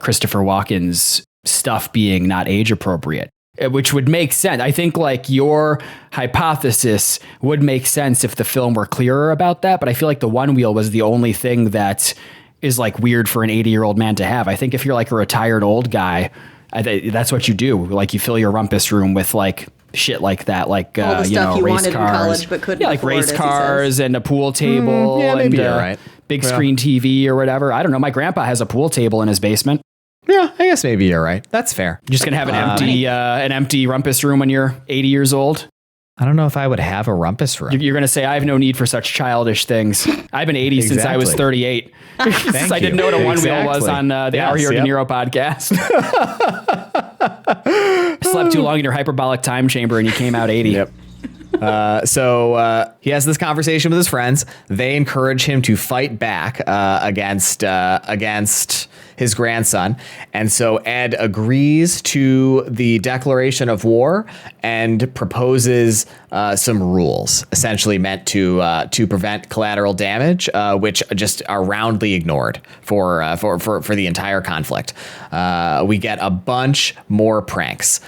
Christopher Walken's stuff being not age appropriate, which would make sense. I think like your hypothesis would make sense if the film were clearer about that. But I feel like the one wheel was the only thing that is like weird for an 80-year-old man to have. I think if you're like a retired old guy, that's what you do. Like you fill your rumpus room with like shit like that, like all the stuff you race wanted cars, in college but couldn't like afford, race cars and a pool table, maybe and you're right. big screen TV or whatever. I don't know. My grandpa has a pool table in his basement. Yeah, I guess maybe you're right. That's fair. You're just gonna have an empty rumpus room when you're 80 years old. I don't know if I would have a rumpus room. You're gonna say I have no need for such childish things. I've been 80 since I was 38. Since I didn't know what a one wheel was on the Our Hero De Niro podcast. Slept too long in your hyperbolic time chamber and you came out 80. Yep. So he has this conversation with his friends. They encourage him to fight back against his grandson. And so Ed agrees to the declaration of war and proposes some rules, essentially meant to prevent collateral damage, which just are roundly ignored for the entire conflict. We get a bunch more pranks.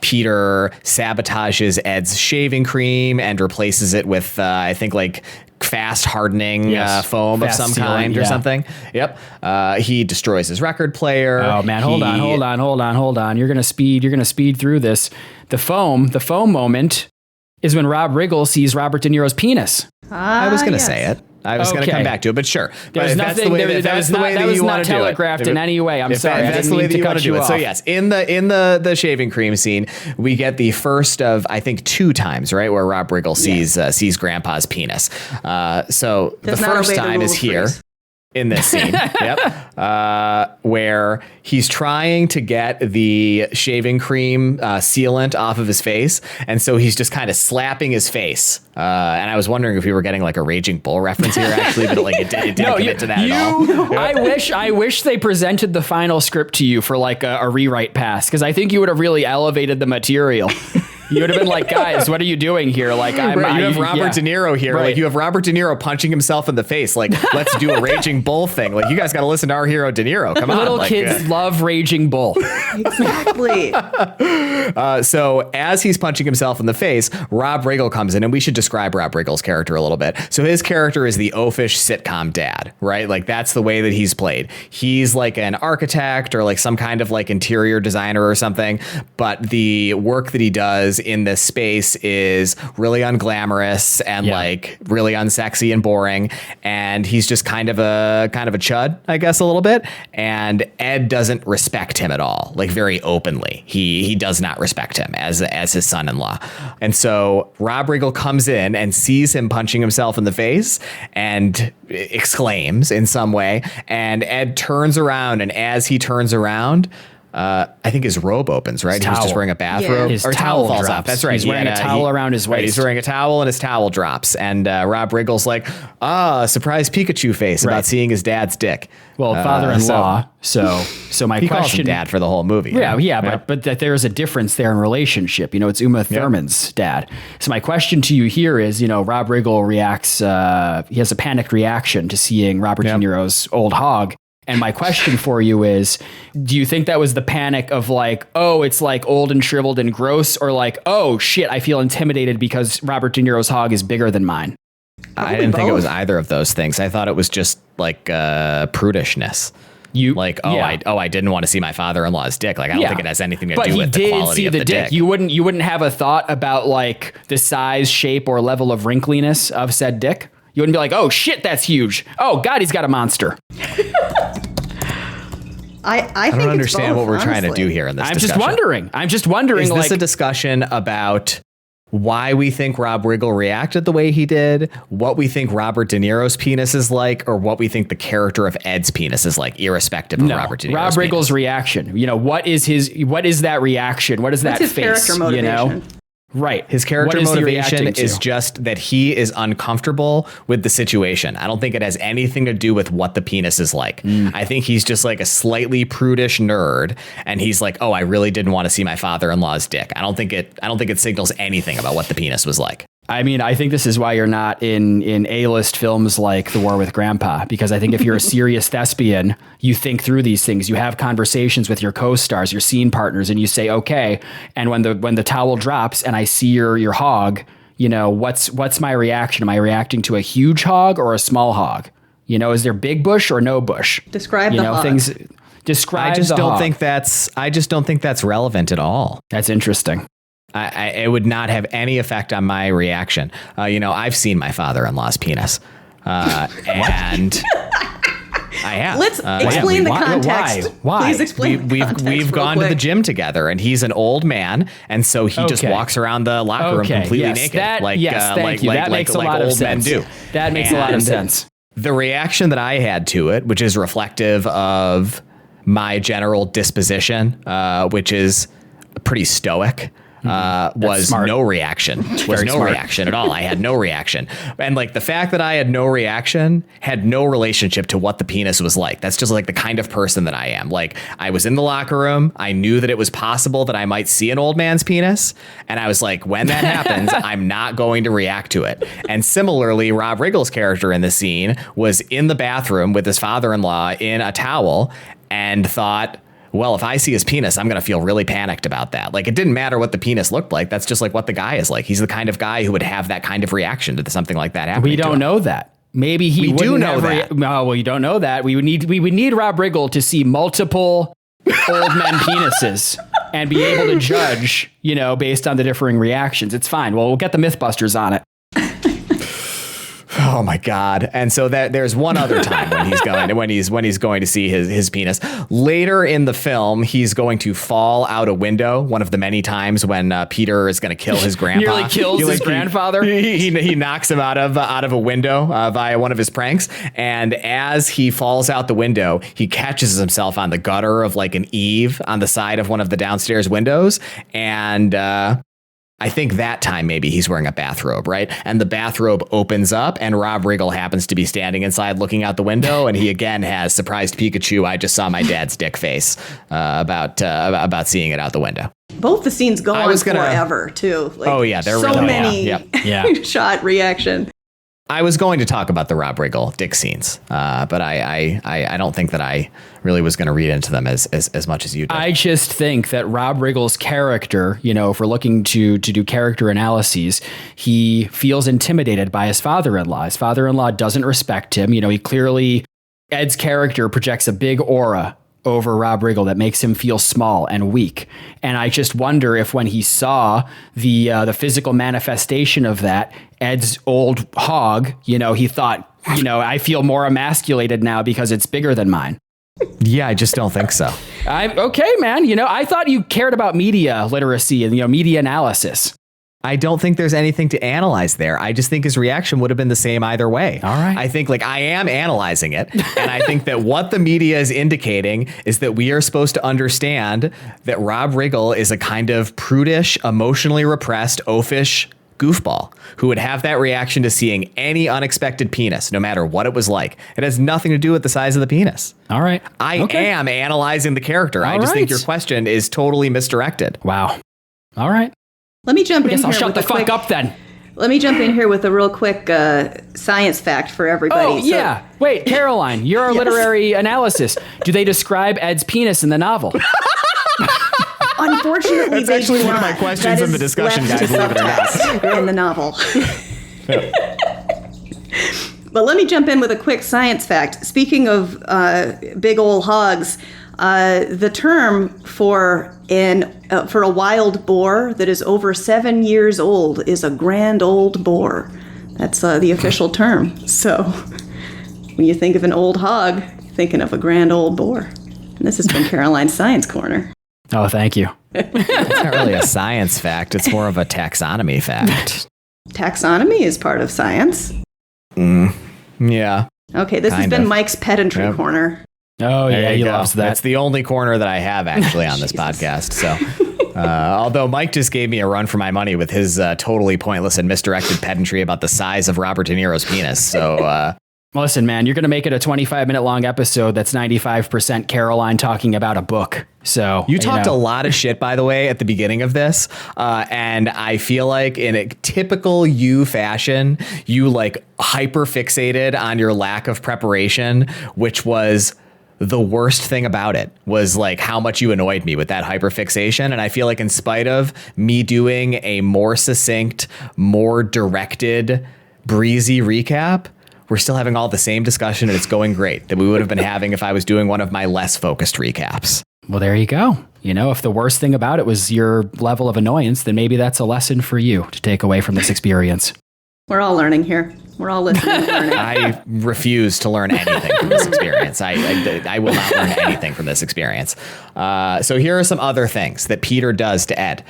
Peter sabotages Ed's shaving cream and replaces it with I think like fast hardening foam fast of some sealing, kind or something. Yep. He destroys his record player. Oh man, hold on. You're gonna speed through this. The foam moment is when Rob Riggle sees Robert De Niro's penis. I was gonna say it. I was going to come back to it, but sure. There's nothing. That was not telegraphed in any way. I'm sorry. That's the way that you want to do it. So yes, in the shaving cream scene, we get the first of I think 2 times, right, where Rob Riggle sees Grandpa's penis. So the first time is here. In this scene, where he's trying to get the shaving cream sealant off of his face, and so he's just kind of slapping his face. And I was wondering if we were getting like a Raging Bull reference here, actually, but like it didn't commit to that at all. I wish they presented the final script to you for like a rewrite pass, because I think you would have really elevated the material. You would have been like, guys, what are you doing here? Like, you have Robert De Niro here. Right. Like, you have Robert De Niro punching himself in the face. Like, let's do a Raging Bull thing. Like, you guys got to listen to Our Hero De Niro. Come on. Little kids love Raging Bull. Exactly. So as he's punching himself in the face, Rob Riggle comes in, and we should describe Rob Riggle's character a little bit. So his character is the oafish sitcom dad, right? Like, that's the way that he's played. He's like an architect or like some kind of like interior designer or something, but the work that he does in this space is really unglamorous and like really unsexy and boring, and he's just kind of a chud, I guess, a little bit. And Ed doesn't respect him at all, like very openly. He does not respect him as his son-in-law. And so Rob Riggle comes in and sees him punching himself in the face and exclaims in some way, and Ed turns around, and as he turns around, I think his robe opens, right? He was just wearing a bathrobe. His or towel falls drops. off. That's right. He's wearing a towel around his waist. Right, he's wearing a towel and his towel drops. And Rob Riggle's like, surprise Pikachu face about seeing his dad's dick. Well, father-in-law. So my he question, calls him dad for the whole movie. But that there's a difference there in relationship. You know, it's Uma Thurman's dad. So my question to you here is, you know, Rob Riggle reacts. He has a panicked reaction to seeing Robert De Niro's old hog. And my question for you is, do you think that was the panic of like, oh, it's like old and shriveled and gross, or like, oh shit, I feel intimidated because Robert De Niro's hog is bigger than mine? I didn't think it was either of those things. I thought it was just like prudishness. I didn't want to see my father-in-law's dick. Like, I don't think it has anything to do with the quality of the dick. You wouldn't have a thought about like the size, shape, or level of wrinkliness of said dick. You wouldn't be like, oh shit, that's huge. Oh God, he's got a monster. I don't understand what we're trying to do here in this discussion. I'm just wondering. Is this a discussion about why we think Rob Riggle reacted the way he did, what we think Robert De Niro's penis is like, or what we think the character of Ed's penis is like, irrespective of Robert De Niro's Rob Riggle's reaction. You know, what is that reaction? What is What's that his face? character motivation? You know? Right. His character motivation is just that he is uncomfortable with the situation. I don't think it has anything to do with what the penis is like. I think he's just like a slightly prudish nerd, and he's like, oh, I really didn't want to see my father-in-law's dick. I don't think it signals anything about what the penis was like. I mean, I think this is why you're not in A-list films like The War with Grandpa, because I think if you're a serious thespian, you think through these things. You have conversations with your co-stars, your scene partners, and you say, okay, and when the towel drops and I see your hog, you know, what's my reaction? Am I reacting to a huge hog or a small hog? You know, is there big bush or no bush? Describe the hog. Describe I just the don't hog. think that's relevant at all. That's interesting. It would not have any effect on my reaction. I've seen my father-in-law's penis, and I have. Let's explain the context. Why? Please explain. We've gone to the gym together, and he's an old man, and so he just walks around the locker room completely naked, thank you. That makes a lot of old men sense. do. That makes a lot of sense. The reaction that I had to it, which is reflective of my general disposition, which is pretty stoic. Was smart. No reaction. Reaction at all. I had no reaction. And like the fact that I had no reaction had no relationship to what the penis was like. That's just like the kind of person that I am. Like, I was in the locker room. I knew that it was possible that I might see an old man's penis. And I was like, when that happens, I'm not going to react to it. And similarly, Rob Riggle's character in the scene was in the bathroom with his father-in-law in a towel and thought, well, if I see his penis, I'm going to feel really panicked about that. Like, it didn't matter what the penis looked like. That's just like what the guy is like. He's the kind of guy who would have that kind of reaction to something like that happening. We don't know that. Maybe he wouldn't do know have that. No, well, you don't know that. We would need Rob Riggle to see multiple old men penises and be able to judge, you know, based on the differing reactions. It's fine. Well, we'll get the Mythbusters on it. Oh my God. And so that there's one other time when he's going to see his penis. Later in the film, he's going to fall out a window. One of the many times when Peter is going to kill his grandpa. Nearly kills his grandfather. He knocks him out of a window via one of his pranks. And as he falls out the window, he catches himself on the gutter of like an eave on the side of one of the downstairs windows. And I think that time maybe he's wearing a bathrobe, right? And the bathrobe opens up and Rob Riggle happens to be standing inside looking out the window. And he again has surprised Pikachu. I just saw my dad's dick face about seeing it out the window. Both the scenes go on forever too. Like, oh yeah, they're so really many shot reaction. I was going to talk about the Rob Riggle dick scenes, but I don't think that I really was going to read into them as much as you did. I just think that Rob Riggle's character, you know, if we're looking to do character analyses, he feels intimidated by his father-in-law. His father-in-law doesn't respect him. You know, Ed's character projects a big aura over Rob Riggle that makes him feel small and weak. And I just wonder if when he saw the physical manifestation of that, Ed's old hog, you know, he thought, you know, I feel more emasculated now because it's bigger than mine. Yeah, I just don't think so. Okay, man. You know, I thought you cared about media literacy and, you know, media analysis. I don't think there's anything to analyze there. I just think his reaction would have been the same either way. All right. I think I am analyzing it. And I think that what the media is indicating is that we are supposed to understand that Rob Riggle is a kind of prudish, emotionally repressed, oafish goofball who would have that reaction to seeing any unexpected penis, no matter what it was like. It has nothing to do with the size of the penis. All right. I am analyzing the character. I just think your question is totally misdirected. Wow. All right. Let me jump in here. I'll shut the fuck up then. Let me jump in here with a real quick science fact for everybody. Oh, yeah. Wait, Caroline, you're our literary analysis. Do they describe Ed's penis in the novel? Unfortunately, that's actually one of my questions in the discussion, guys, believe it or not. In the novel. But let me jump in with a quick science fact. Speaking of big old hogs, the term for a wild boar that is over 7 years old is a grand old boar. That's the official term. So when you think of an old hog, you're thinking of a grand old boar. And this has been Caroline's Science Corner. Oh, thank you. It's not really a science fact. It's more of a taxonomy fact. Taxonomy is part of science. Yeah. Okay, this has been Mike's pedantry corner. Oh, yeah, he loves that. That's the only corner that I have actually on this podcast. So, although Mike just gave me a run for my money with his totally pointless and misdirected pedantry about the size of Robert De Niro's penis. So, listen, man, you're going to make it a 25-minute long episode that's 95% Caroline talking about a book. So you talked a lot of shit, by the way, at the beginning of this. And I feel like in a typical you fashion, you like hyper fixated on your lack of preparation, which was the worst thing about it was like how much you annoyed me with that hyperfixation. And I feel like in spite of me doing a more succinct, more directed, breezy recap, we're still having all the same discussion and it's going great that we would have been having if I was doing one of my less focused recaps. Well, there you go. You know, if the worst thing about it was your level of annoyance, then maybe that's a lesson for you to take away from this experience. We're all learning here. We're all listening and learning. I refuse to learn anything from this experience. I will not learn anything from this experience. So here are some other things that Peter does to Ed.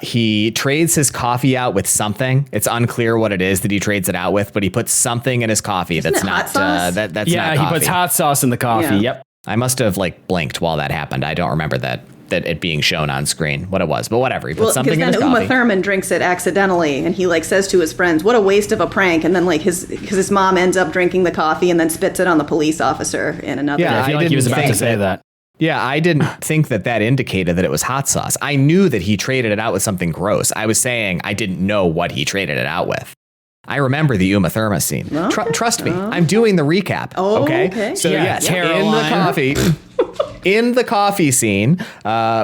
He trades his coffee out with something. It's unclear what it is that he trades it out with, but he puts something in his coffee that's not hot sauce? that's not Yeah, coffee. he puts hot sauce in the coffee. Yeah. Yep. I must have like blinked while that happened. I don't remember that it being shown on screen what it was, but whatever. He put something in his Uma coffee. Thurman drinks it accidentally, and he like says to his friends, "What a waste of a prank!" And then like his mom ends up drinking the coffee and then spits it on the police officer in another. Yeah, I feel like he was about to say that. Yeah, I didn't think that indicated that it was hot sauce. I knew that he traded it out with something gross. I was saying I didn't know what he traded it out with. I remember the Uma Thurman scene. Okay. Trust me, I'm doing the recap. Oh, okay? okay. So Yeah, yes, in the Caroline. coffee. In the coffee scene,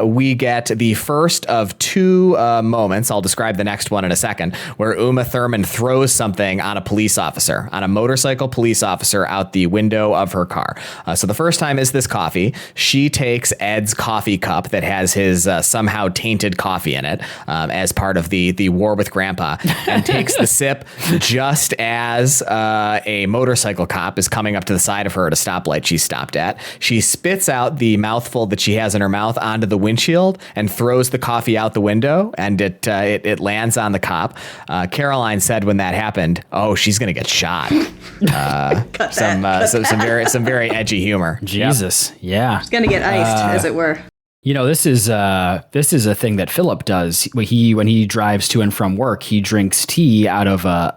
we get the first of two moments. I'll describe the next one in a second, where Uma Thurman throws something on a police officer, on a motorcycle police officer out the window of her car. So the first time is this coffee. She takes Ed's coffee cup that has his somehow tainted coffee in it as part of the war with Grandpa and takes the sip just as a motorcycle cop is coming up to the side of her at a stoplight she stopped at. She spits out the mouthful that she has in her mouth onto the windshield and throws the coffee out the window, and it lands on the cop. Caroline said when that happened, "Oh, she's gonna get shot." Some very edgy humor. Jesus. Yeah. It's gonna get iced, as it were. You know, this is a thing that Philip does. When he drives to and from work, he drinks tea out of a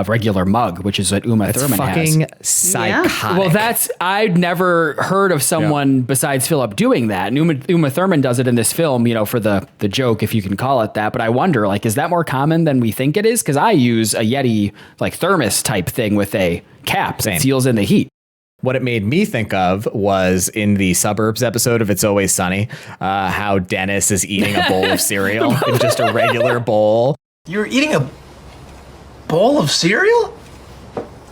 regular mug, which is what Uma Thurman Fucking has. psychotic. Well, I'd never heard of someone besides Philip doing that. And Uma Thurman does it in this film, you know, for the joke, if you can call it that. But I wonder, like, is that more common than we think it is? Because I use a Yeti like thermos type thing with a cap that seals in the heat. What it made me think of was in the Suburbs episode of It's Always Sunny, how Dennis is eating a bowl of cereal in just a regular bowl. You're eating a bowl of cereal?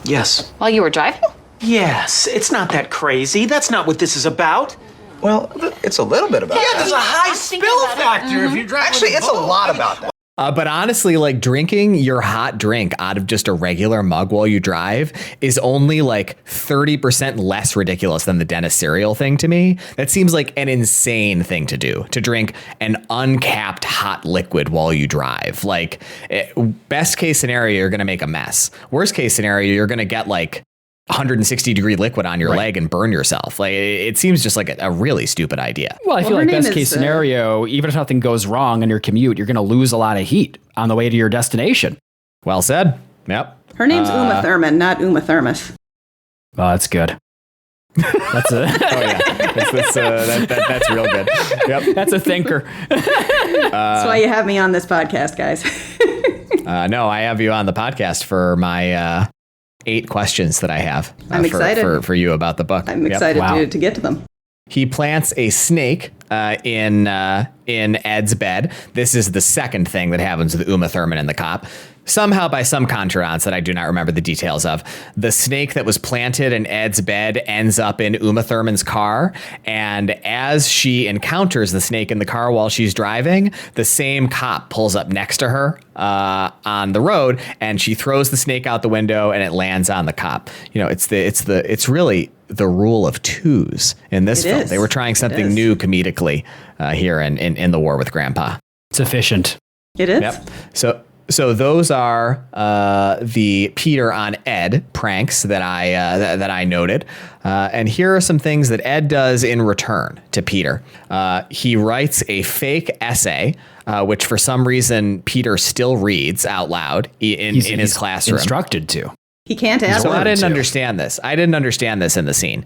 Yes. While you were driving? Yes. It's not that crazy. That's not what this is about. Well, it's a little bit about Yeah, that. there's a high spill factor if you drive. Actually, it's a lot about that. But honestly, like drinking your hot drink out of just a regular mug while you drive is only like 30% less ridiculous than the Dennis cereal thing to me. That seems like an insane thing to do, to drink an uncapped hot liquid while you drive. Like best case scenario, you're going to make a mess. Worst case scenario, you're going to get like 160 degree liquid on your leg and burn yourself. Like it seems just like a really stupid idea. Well, I feel her like name best is, case scenario, even if nothing goes wrong on your commute, you're going to lose a lot of heat on the way to your destination. Well said. Yep. Her name's Uma Thurman, not Uma Thermos. Oh, that's good. That's a Oh yeah, that's real good. Yep. that's a thinker. That's why you have me on this podcast, guys. No, I have you on the podcast for my 8 questions that I have. I'm excited. for you about the book. I'm Yep. excited Wow. to get to them. He plants a snake in Ed's bed. This is the second thing that happens with Uma Thurman and the cop. Somehow, by some contrivance that I do not remember the details of, the snake that was planted in Ed's bed ends up in Uma Thurman's car. And as she encounters the snake in the car while she's driving, the same cop pulls up next to her on the road, and she throws the snake out the window, and it lands on the cop. It's really the rule of twos in this film. They were trying something new comedically here in The War with Grandpa. It's efficient. It is. Yep. So those are the Peter on Ed pranks that I noted, and here are some things that Ed does in return to Peter. He writes a fake essay, which for some reason Peter still reads out loud in his classroom. Instructed to. He can't add So words. I didn't understand this. I didn't understand this in the scene.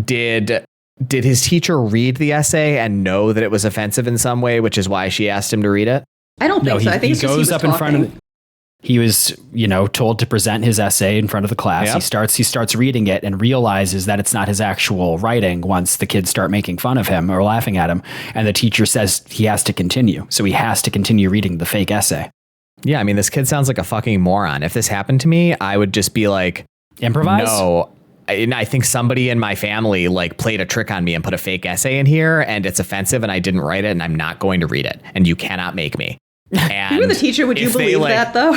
Did his teacher read the essay and know that it was offensive in some way, which is why she asked him to read it? I don't think so. I think it's just he was up in front of. He was, told to present his essay in front of the class. Yep. He starts reading it and realizes that it's not his actual writing once the kids start making fun of him or laughing at him. And the teacher says he has to continue. So he has to continue reading the fake essay. Yeah, I mean, this kid sounds like a fucking moron. If this happened to me, I would just be like, improvise? No. I think somebody in my family played a trick on me and put a fake essay in here, and it's offensive, and I didn't write it, and I'm not going to read it, and you cannot make me. And you were the teacher. Would you believe that though?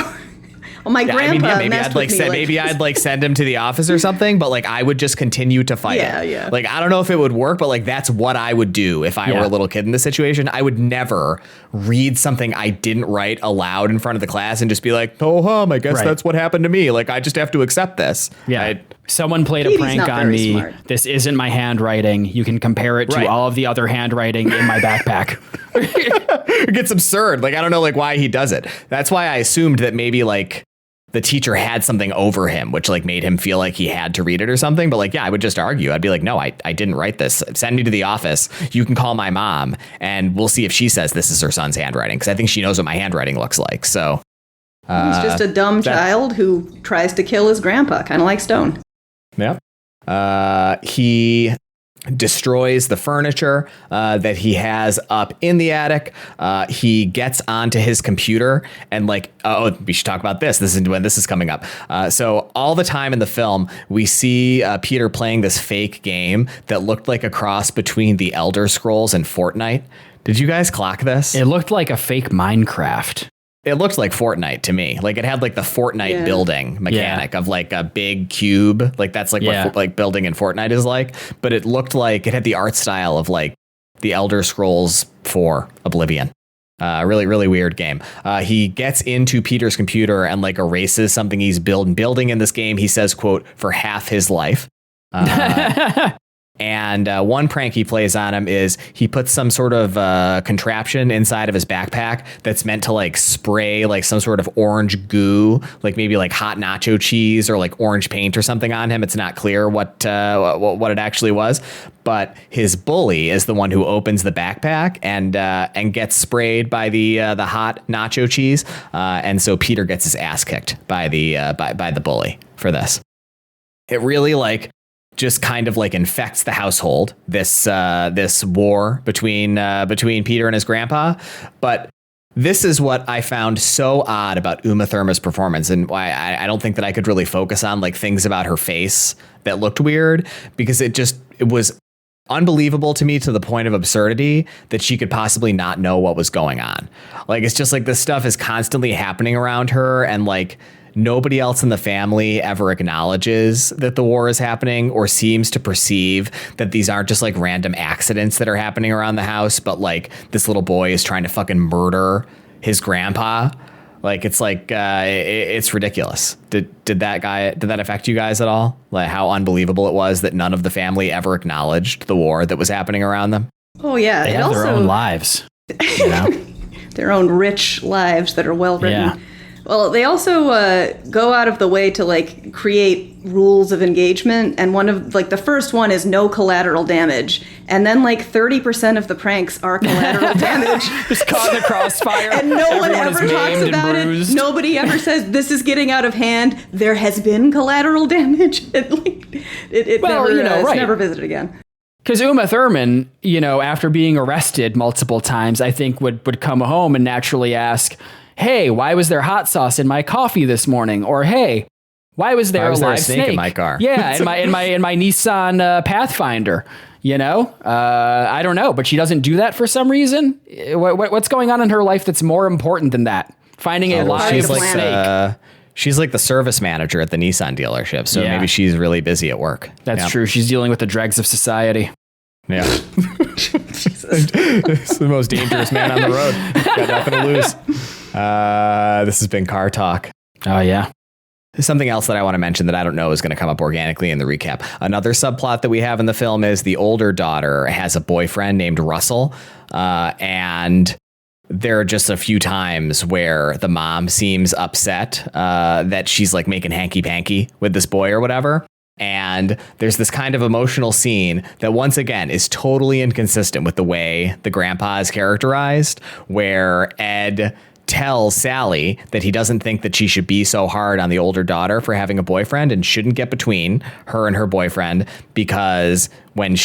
Well, my grandpa maybe messed with me. Maybe I'd send him to the office or something, but I would just continue to fight it. Yeah. I don't know if it would work, but that's what I would do if I were a little kid in this situation. I would never read something I didn't write aloud in front of the class and just be like, oh, I guess that's what happened to me. I just have to accept this. Yeah. Someone played a prank on me. Smart. This isn't my handwriting. You can compare it to all of the other handwriting in my backpack. It gets absurd. I don't know why he does it. That's why I assumed that maybe the teacher had something over him, which made him feel like he had to read it or something. But I would just argue. I'd be like, no, I didn't write this. Send me to the office. You can call my mom and we'll see if she says this is her son's handwriting. Cause I think she knows what my handwriting looks like. So he's just a dumb child who tries to kill his grandpa, kind of like Stone. Yeah. He destroys the furniture that he has up in the attic. He gets onto his computer and we should talk about this. This is when this is coming up. So all the time in the film, we see Peter playing this fake game that looked like a cross between the Elder Scrolls and Fortnite. Did you guys clock this? It looked like a fake Minecraft. It looked like Fortnite to me. It had the Fortnite building mechanic of a big cube. That's what building in Fortnite is like. But it looked like it had the art style of the Elder Scrolls 4 Oblivion. Really, really weird game. He gets into Peter's computer and erases something he's building in this game. He says, quote, for half his life. And one prank he plays on him is he puts some sort of contraption inside of his backpack that's meant to spray some sort of orange goo, maybe hot nacho cheese or orange paint or something on him. It's not clear what it actually was, but his bully is the one who opens the backpack and gets sprayed by the hot nacho cheese, and so Peter gets his ass kicked by the bully for this. It really just kind of infects the household, this war between Peter and his grandpa. But this is what I found so odd about Uma Thurman's performance, and why I don't think that I could really focus on things about her face that looked weird, because it was unbelievable to me to the point of absurdity that she could possibly not know what was going on. It's just this stuff is constantly happening around her, and nobody else in the family ever acknowledges that the war is happening or seems to perceive that these aren't just random accidents that are happening around the house, but this little boy is trying to fucking murder his grandpa. It's ridiculous. Did that affect you guys at all? How unbelievable it was that none of the family ever acknowledged the war that was happening around them? Oh yeah. They have their own lives, their own rich lives that are well written. Yeah. Well, they also go out of the way to create rules of engagement, and one of the first one is no collateral damage, and then 30% of the pranks are collateral damage. Just caught in the crossfire, and no one ever talks about it. Nobody ever says this is getting out of hand. There has been collateral damage. It's never visited again. Because Uma Thurman, after being arrested multiple times, I think would come home and naturally ask, hey, why was there hot sauce in my coffee this morning? Or hey, why was there a live snake in my car? Yeah, in my Nissan Pathfinder. I don't know, but she doesn't do that for some reason. What's going on in her life that's more important than that? Finding a live snake. She's like the service manager at the Nissan dealership, so maybe she's really busy at work. That's true. She's dealing with the dregs of society. Yeah. It's the most dangerous man on the road. Got nothing to lose. This has been Car Talk. Oh, yeah. Something else that I want to mention that I don't know is going to come up organically in the recap. Another subplot that we have in the film is the older daughter has a boyfriend named Russell, and there are just a few times where the mom seems upset that she's like making hanky-panky with this boy or whatever. And there's this kind of emotional scene that once again is totally inconsistent with the way the grandpa is characterized, where Ed tells Sally that he doesn't think that she should be so hard on the older daughter for having a boyfriend and shouldn't get between her and her boyfriend, because when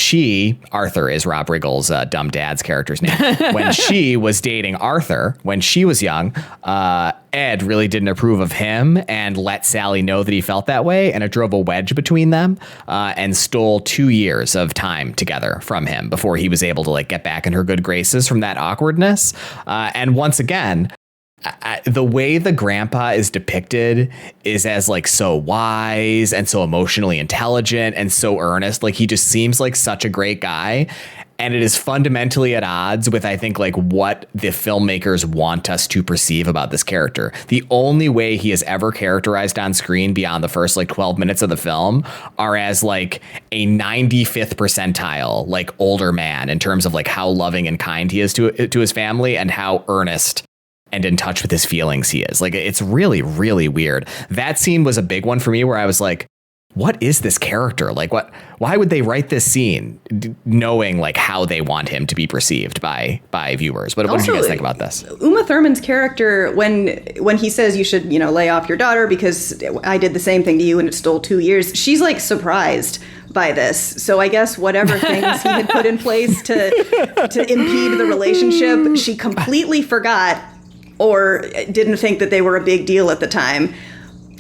Arthur is Rob Riggle's dumb dad's character's name, when she was dating Arthur when she was young, Ed really didn't approve of him and let Sally know that he felt that way, and it drove a wedge between them and stole 2 years of time together from him before he was able to like get back in her good graces from that awkwardness. And once again, the way the grandpa is depicted is as like so wise and so emotionally intelligent and so earnest. Like he just seems like such a great guy. And it is fundamentally at odds with, I think, like what the filmmakers want us to perceive about this character. The only way he is ever characterized on screen beyond the first like 12 minutes of the film are as like a 95th percentile, like older man in terms of like how loving and kind he is to his family and how earnest and in touch with his feelings he is. Like, it's really, really weird. That scene was a big one for me where I was like, what is this character? Like, why would they write this scene knowing like how they want him to be perceived by viewers? What did you guys think about this? Uma Thurman's character, when he says you should, lay off your daughter because I did the same thing to you and it stole 2 years, she's like surprised by this. So I guess whatever things he had put in place to impede the relationship, she completely forgot or didn't think that they were a big deal at the time.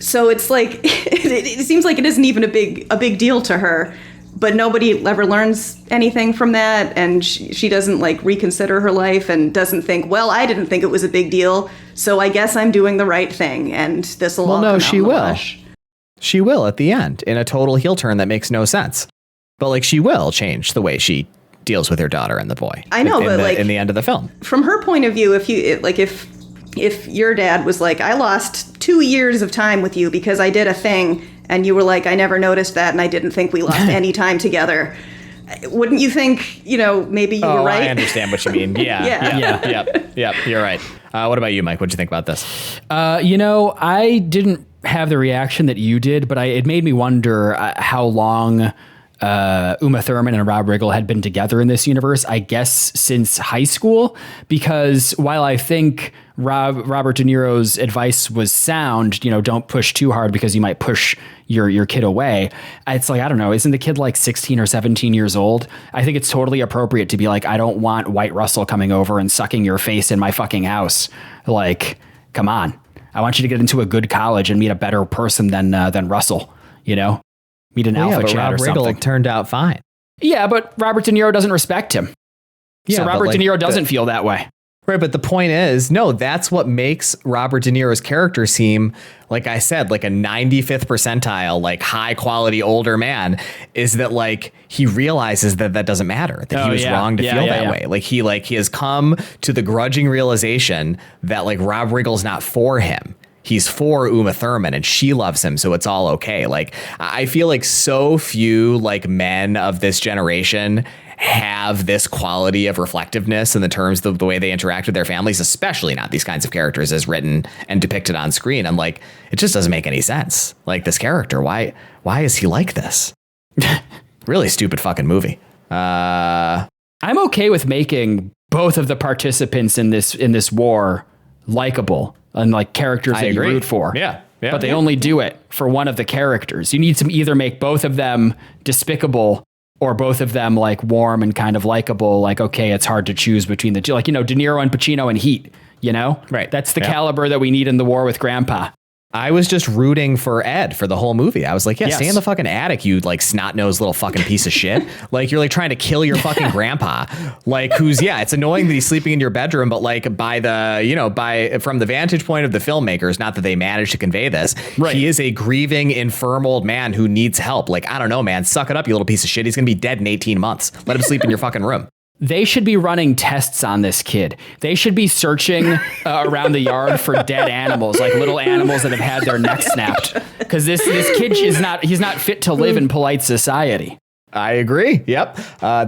So it's like, it seems like it isn't even a big deal to her, but nobody ever learns anything from that. And she doesn't like reconsider her life and doesn't think, well, I didn't think it was a big deal, so I guess I'm doing the right thing. And this will all come out in the wash. She will at the end in a total heel turn that makes no sense. But like, she will change the way she deals with her daughter and the boy. I know, but like in the end of the film, from her point of view, if your dad was like, I lost 2 years of time with you because I did a thing, and you were like, I never noticed that, and I didn't think we lost any time together, wouldn't you think, maybe you were right? I understand what you mean. Yeah. You're right. What about you, Mike? What'd you think about this? I didn't have the reaction that you did, but it made me wonder how long Uma Thurman and Rob Riggle had been together in this universe, I guess since high school, because while I think Robert De Niro's advice was sound, don't push too hard because you might push your kid away. It's like, I don't know, isn't the kid like 16 or 17 years old? I think it's totally appropriate to be like, I don't want White Russell coming over and sucking your face in my fucking house. Like, come on. I want you to get into a good college and meet a better person than Russell, Meet an alpha chat or something. Riggle turned out fine. Yeah, but Robert De Niro doesn't respect him. Yeah, so Robert De Niro doesn't feel that way. Right, but the point is, no, that's what makes Robert De Niro's character seem, like I said, like a 95th percentile, like high quality older man, is that like he realizes that doesn't matter, that he was wrong to feel that way. Like he has come to the grudging realization that like Rob Riggle's not for him. He's for Uma Thurman and she loves him, so it's all okay. Like, I feel like so few like men of this generation have this quality of reflectiveness in the terms of the way they interact with their families, especially not these kinds of characters as written and depicted on screen. I'm like, it just doesn't make any sense. Like, this character, why is he like this? Really stupid fucking movie. I'm okay with making both of the participants in this war likable and like characters that you root for. Yeah. But they only do it for one of the characters. You need to either make both of them despicable or both of them like warm and kind of likable. Like, okay, it's hard to choose between the two. Like, De Niro and Pacino in Heat. You know? Right. That's the Yeah. caliber that we need in the war with Grandpa. I was just rooting for Ed for the whole movie. I was like, yeah, Yes. stay in the fucking attic, you like snot-nosed little fucking piece of shit. Like you're like trying to kill your fucking grandpa. Like who's, yeah, it's annoying that he's sleeping in your bedroom, but like by the, you know, from the vantage point of the filmmakers, not that they managed to convey this, Right. he is a grieving, infirm old man who needs help. Like, I don't know, man, suck it up, you little piece of shit. He's going to be dead in 18 months. Let him sleep in your fucking room. They should be running tests on this kid. They should be searching around the yard for dead animals, like little animals that have had their necks snapped. Because this kid is he's not fit to live in polite society. I agree. Yep.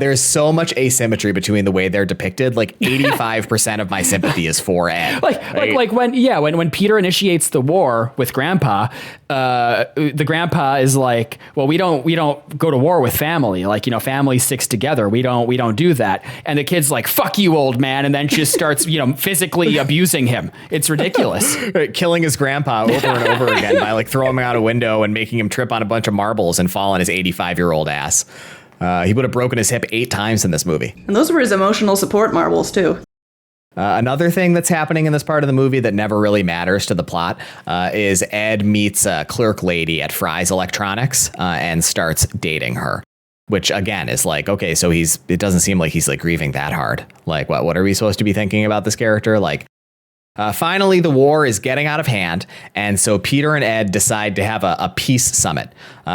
There's so much asymmetry between the way they're depicted. Like 85% of my sympathy is for Ed. Like when Peter initiates the war with Grandpa, the Grandpa is like, well, we don't go to war with family. Like, you know, family sticks together. We don't do that. And the kid's like, fuck you, old man, and then just starts, you know, physically abusing him. It's ridiculous. Killing his grandpa over and over again by like throwing him out a window and making him trip on a bunch of marbles and fall on his 85-year-old ass. He would have broken his hip 8 times in this movie. And those were his emotional support marbles, too. Another thing that's happening in this part of the movie that never really matters to the plot is Ed meets a clerk lady at Fry's Electronics and starts dating her. Which, again, is like, okay, so it doesn't seem like he's like grieving that hard. Like, what are we supposed to be thinking about this character? Like, finally, the war is getting out of hand, and so Peter and Ed decide to have a peace summit.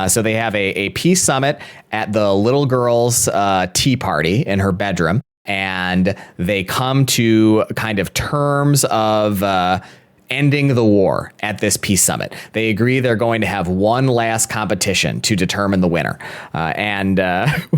So they have a peace summit at the little girl's tea party in her bedroom, and they come to kind of terms of ending the war at this peace summit. They agree they're going to have one last competition to determine the winner. And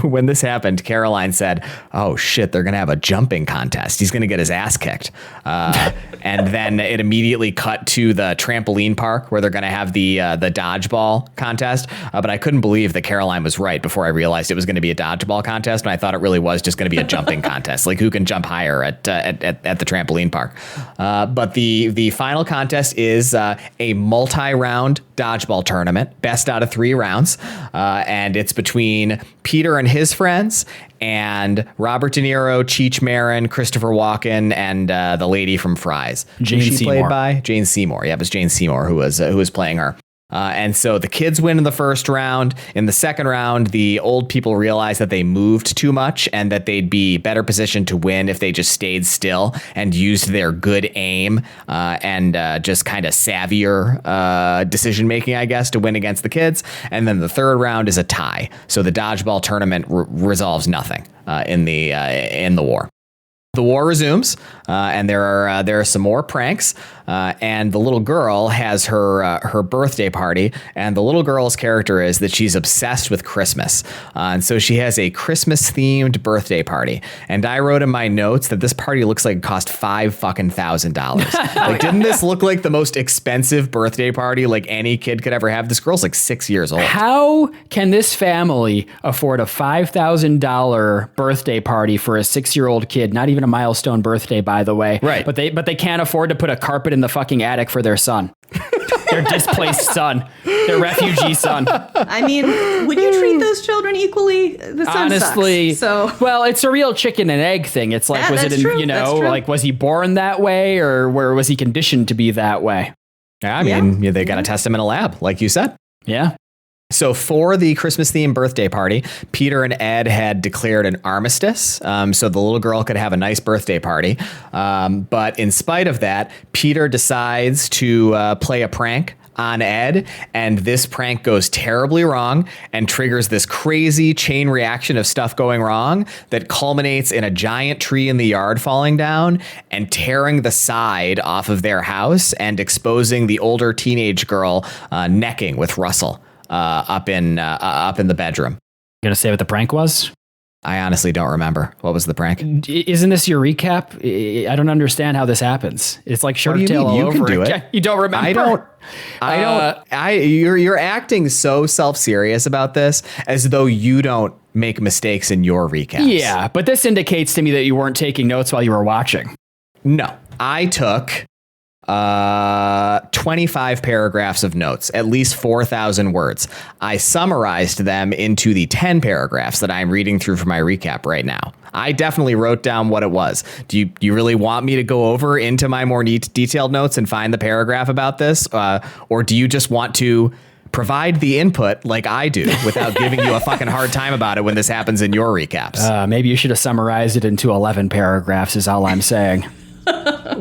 when this happened, Caroline said, oh shit, they're going to have a jumping contest. He's going to get his ass kicked. And then it immediately cut to the trampoline park where they're going to have the dodgeball contest. But I couldn't believe that Caroline was right before I realized it was going to be a dodgeball contest. And I thought it really was just going to be a jumping contest. Like who can jump higher at the trampoline park. But the final contest is a multi-round dodgeball tournament, best out of 3 rounds, and it's between Peter and his friends and Robert De Niro, Cheech Marin, Christopher Walken, and the lady from Fry's. Jane Who she Seymour. played by Jane Seymour. Yeah, it was Jane Seymour who was playing her. And so the kids win in the first round. In the second round, the old people realize that they moved too much and that they'd be better positioned to win if they just stayed still and used their good aim and just kind of savvier decision making, I guess, to win against the kids. And then the third round is a tie. So the dodgeball tournament resolves nothing in the war. The war resumes, and there are some more pranks. And the little girl has her birthday party, and the little girl's character is that she's obsessed with Christmas, and so she has a Christmas themed birthday party. And I wrote in my notes that this party looks like it cost $5,000. Like, didn't this look like the most expensive birthday party like any kid could ever have? This girl's like 6 years old. How can this family afford a $5,000 birthday party for a 6-year-old kid? Not even a milestone birthday, by the way. Right. But they can't afford to put a carpet in the fucking attic for their son. Their displaced son. Their refugee son. I mean, would you treat those children equally? The son Honestly, sucks, so well, it's a real chicken and egg thing. It's like, Yeah, was it, that's true, you that's know, true. like, was he born that way or was he conditioned to be that way? I mean, they got to test him in a lab, like you said. Yeah. So for the Christmas themed birthday party, Peter and Ed had declared an armistice so the little girl could have a nice birthday party. But in spite of that, Peter decides to play a prank on Ed, and this prank goes terribly wrong and triggers this crazy chain reaction of stuff going wrong that culminates in a giant tree in the yard falling down and tearing the side off of their house and exposing the older teenage girl necking with Russell up in the bedroom. You gonna say what the prank was? I honestly don't remember. What was the prank? Isn't this your recap? I don't understand how this happens. It's like Shark do you Tale mean? all You over. can do it. You don't remember? You're acting so self-serious about this as though you don't make mistakes in your recaps. Yeah, but this indicates to me that you weren't taking notes while you were watching. No, I took 25 paragraphs of notes, at least 4,000 words. I summarized them into the 10 paragraphs that I'm reading through for my recap right now. I definitely wrote down what it was. Do you really want me to go over into my more detailed notes and find the paragraph about this? Or do you just want to provide the input like I do without giving you a fucking hard time about it when this happens in your recaps? Maybe you should have summarized it into 11 paragraphs is all I'm saying.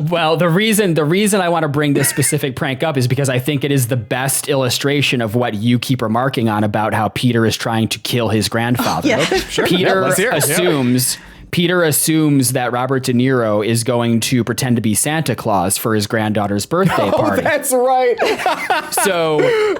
Well, the reason I want to bring this specific prank up is because I think it is the best illustration of what you keep remarking on about how Peter is trying to kill his grandfather. Yeah. Okay, sure. Peter Let's hear it. Peter assumes that Robert De Niro is going to pretend to be Santa Claus for his granddaughter's birthday party. That's right. So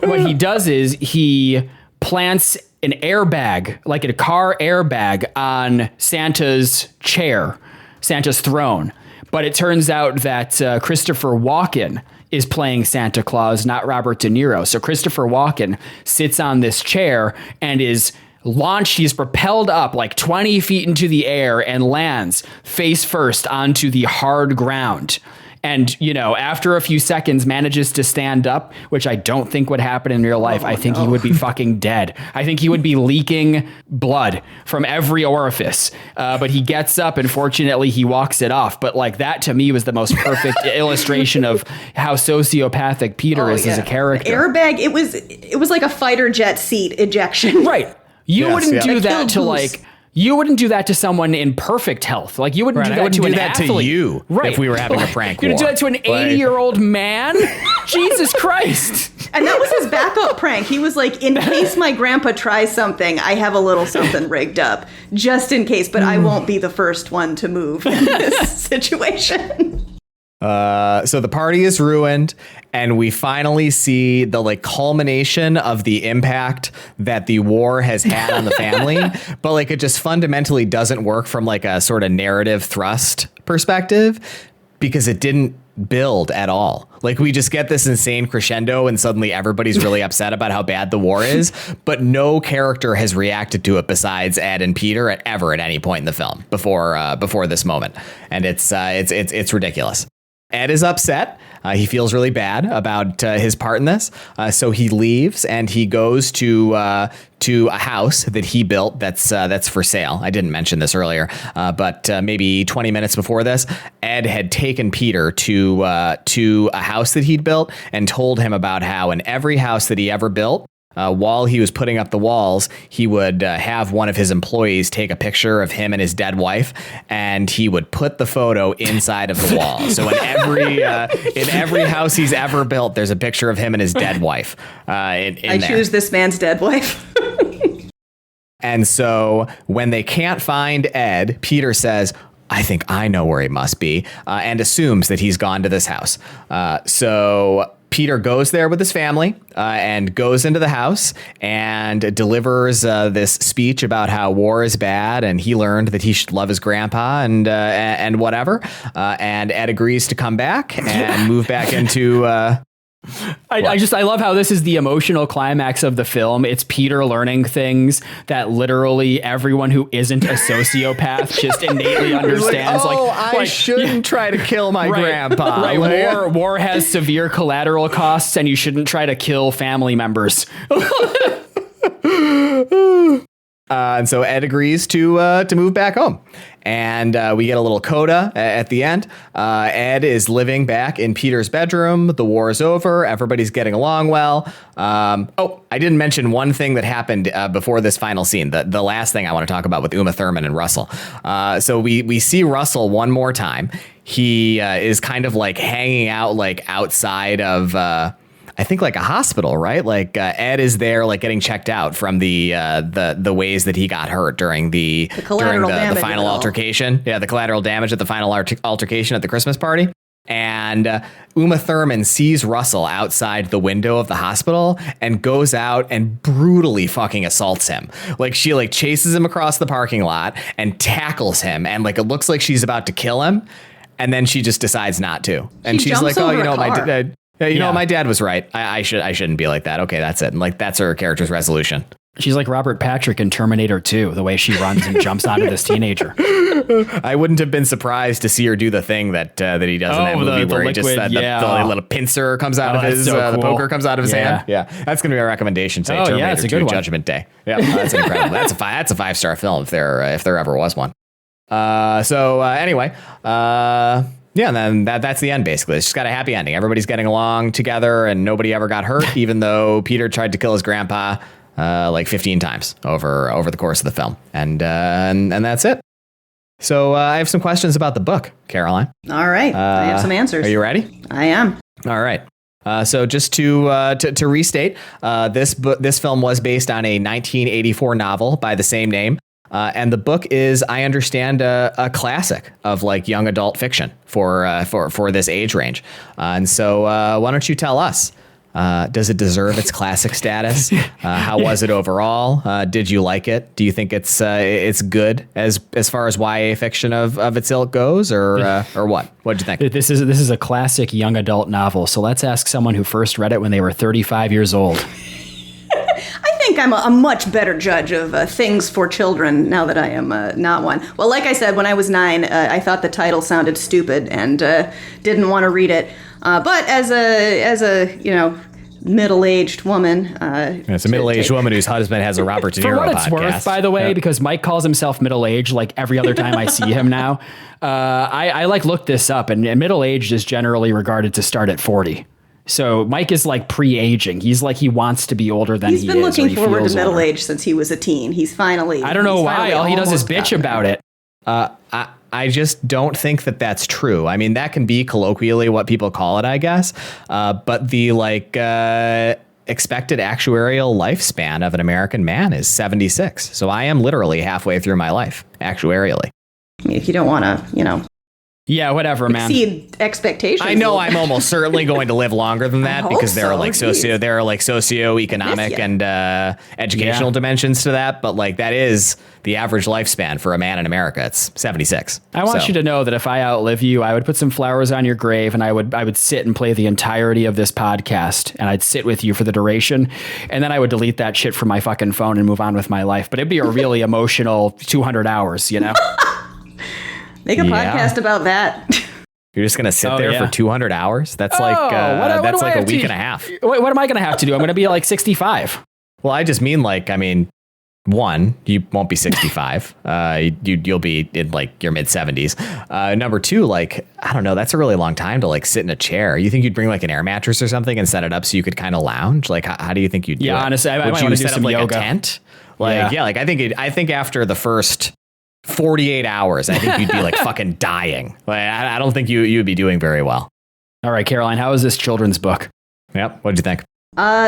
what he does is he plants an airbag, like a car airbag, on Santa's chair, Santa's throne. But it turns out that Christopher Walken is playing Santa Claus, not Robert De Niro. So Christopher Walken sits on this chair and is launched. He's propelled up like 20 feet into the air and lands face first onto the hard ground. And, after a few seconds manages to stand up, which I don't think would happen in real life. I think he would be fucking dead. I think he would be leaking blood from every orifice. But he gets up and fortunately he walks it off. But like that to me was the most perfect illustration of how sociopathic Peter is as a character. Airbag, it was like a fighter jet seat ejection. Right. You wouldn't do that to Goose. You wouldn't do that to someone in perfect health. Like you wouldn't do I that wouldn't to do an that athlete. to you if we were having a prank war. You're gonna do that to an 80-year-old man? Jesus Christ. And that was his backup prank. He was like, in case my grandpa tries something, I have a little something rigged up, just in case, but I won't be the first one to move in this situation. So the party is ruined, and we finally see the culmination of the impact that the war has had on the family. But it just fundamentally doesn't work from a sort of narrative thrust perspective because it didn't build at all. We just get this insane crescendo and suddenly everybody's really upset about how bad the war is, but no character has reacted to it besides Ed and Peter at any point in the film before this moment. And it's ridiculous. Ed is upset. He feels really bad about his part in this. So he leaves and he goes to a house that he built that's for sale. I didn't mention this earlier, but maybe 20 minutes before this, Ed had taken Peter to a house that he'd built and told him about how in every house that he ever built, while he was putting up the walls, he would have one of his employees take a picture of him and his dead wife, and he would put the photo inside of the wall. So in every house he's ever built, there's a picture of him and his dead wife. I choose this man's dead wife. And so when they can't find Ed, Peter says, I think I know where he must be, and assumes that he's gone to this house. So Peter goes there with his family and goes into the house and delivers this speech about how war is bad and he learned that he should love his grandpa and whatever. And Ed agrees to come back and move back into... I love how this is the emotional climax of the film. It's Peter learning things that literally everyone who isn't a sociopath just innately understands. I shouldn't try to kill my grandpa. Right. War has severe collateral costs, and you shouldn't try to kill family members. And so Ed agrees to move back home. And we get a little coda at the end. Ed is living back in Peter's bedroom. The war is over. Everybody's getting along well. I didn't mention one thing that happened before this final scene. The last thing I want to talk about with Uma Thurman and Russell. So we see Russell one more time. He is kind of hanging out outside of... I think a hospital, right? Ed is there, getting checked out from the ways that he got hurt during the final altercation. Yeah, the collateral damage at the final altercation at the Christmas party. And Uma Thurman sees Russell outside the window of the hospital and goes out and brutally fucking assaults him. She chases him across the parking lot and tackles him, and it looks like she's about to kill him, and then she just decides not to. And she's like, "Oh, my dad was right. I shouldn't be like that. Okay, that's it." And that's her character's resolution. She's like Robert Patrick in Terminator 2, the way she runs and jumps onto this teenager. I wouldn't have been surprised to see her do the thing that he does in that movie where he just the little pincer comes out of his the poker comes out of his hand. Yeah, that's gonna be our recommendation today. Terminator it's a good 2 one. Judgment Day. Yeah, that's incredible. That's a 5-star film if there ever was one. Anyway, yeah, and then that's the end, basically. It's just got a happy ending. Everybody's getting along together, and nobody ever got hurt, even though Peter tried to kill his grandpa like 15 times over the course of the film. And that's it. So I have some questions about the book, Caroline. All right. I have some answers. Are you ready? I am. All right. So just to restate, this film was based on a 1984 novel by the same name. And the book is, I understand, a classic of like young adult fiction for this age range. And so why don't you tell us? Does it deserve its classic status? How was it overall? Did you like it? Do you think it's good as far as YA fiction of its ilk goes, or what? What'd you think? This is a classic young adult novel. So let's ask someone who first read it when they were 35 years old. I think I'm a much better judge of things for children now that I am not one. Well, like I said, when I was 9, I thought the title sounded stupid and didn't want to read it. But as a middle-aged woman, it's a middle-aged woman whose husband has a Robert De Niro for what it's podcast. worth, by the way, because Mike calls himself middle-aged like every other time I see him now. I looked this up, and middle-aged is generally regarded to start at 40. So Mike is like pre-aging. He's like he wants to be older than he is. He's been looking forward to middle older. age since he was a teen. He's finally. I don't know why. All he does is bitch about it. I just don't think that that's true. I mean, that can be colloquially what people call it, I guess. But the expected actuarial lifespan of an American man is 76. So I am literally halfway through my life actuarially. I mean, if you don't want to, Yeah, whatever, man. exceed expectations. I know I'm almost certainly going to live longer than that hope because there are so, like geez. there are like socioeconomic Miss ya. and educational dimensions to that. But like that is the average lifespan for a man in America. It's 76. I want you to know that if I outlive you, I would put some flowers on your grave and I would sit and play the entirety of this podcast and I'd sit with you for the duration. And then I would delete that shit from my fucking phone and move on with my life. But it'd be a really emotional 200 hours, you know? Make a podcast about that. You're just going to sit there for 200 hours? That's like a week and a half. What am I going to have to do? I'm going to be like 65. Well, I just mean one, you won't be 65. You'll be in like your mid 70s. Number two, like, I don't know, that's a really long time to like sit in a chair. You think you'd bring like an air mattress or something and set it up so you could kind of lounge? Like, how do you think you'd do it? Yeah, honestly, I might Would want you to do set some up like yoga. a tent? Like, yeah, like I think after the first 48 hours, I think you'd be like fucking dying. Like, I don't think you would be doing very well. All right, Caroline, how is this children's book? Yep. What'd you think?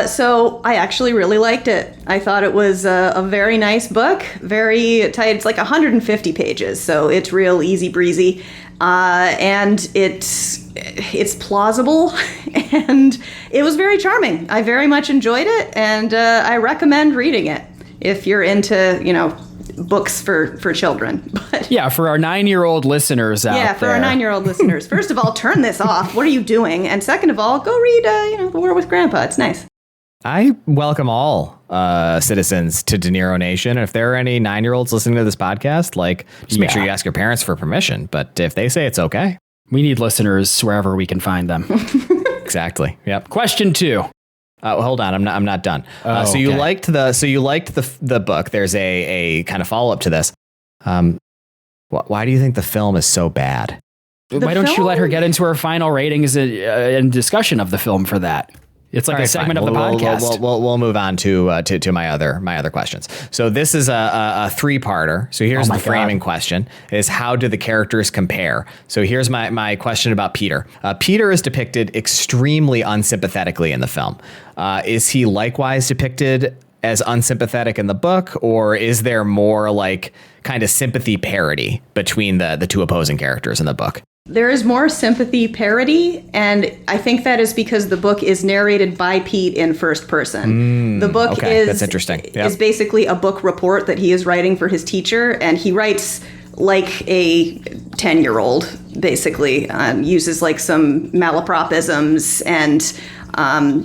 So I actually really liked it. I thought it was a very nice book, very tight. It's like 150 pages, so it's real easy breezy. And it's plausible, and it was very charming. I very much enjoyed it, and I recommend reading it if you're into, books for children. But Yeah, for our 9-year-old listeners out there. yeah, for our 9-year-old listeners, first of all, turn this off. What are you doing? And second of all, go read, The War with Grandpa. It's nice. I welcome all citizens to De Niro Nation. And if there are any 9-year-olds listening to this podcast, like, just make sure you ask your parents for permission. But if they say it's okay. We need listeners wherever we can find them. Exactly. Yep. Question 2. Hold on, I'm not done. So you liked the book. There's a kind of follow up to this. Why do you think the film is so bad? Why don't you let her get into her final ratings and discussion of the film for that? It's like All right, a segment fine. of the podcast. We'll move on to my other questions. So this is a 3-parter. So here's the framing question: is how do the characters compare? So here's my question about Peter. Peter is depicted extremely unsympathetically in the film. Is he likewise depicted as unsympathetic in the book, or is there more like kind of sympathy parody between the two opposing characters in the book? There is more sympathy parody, and I think that is because the book is narrated by Pete in first person. The book that's interesting. Yep. is basically a book report that he is writing for his teacher, and he writes like a 10-year-old, basically. Uses like some malapropisms, and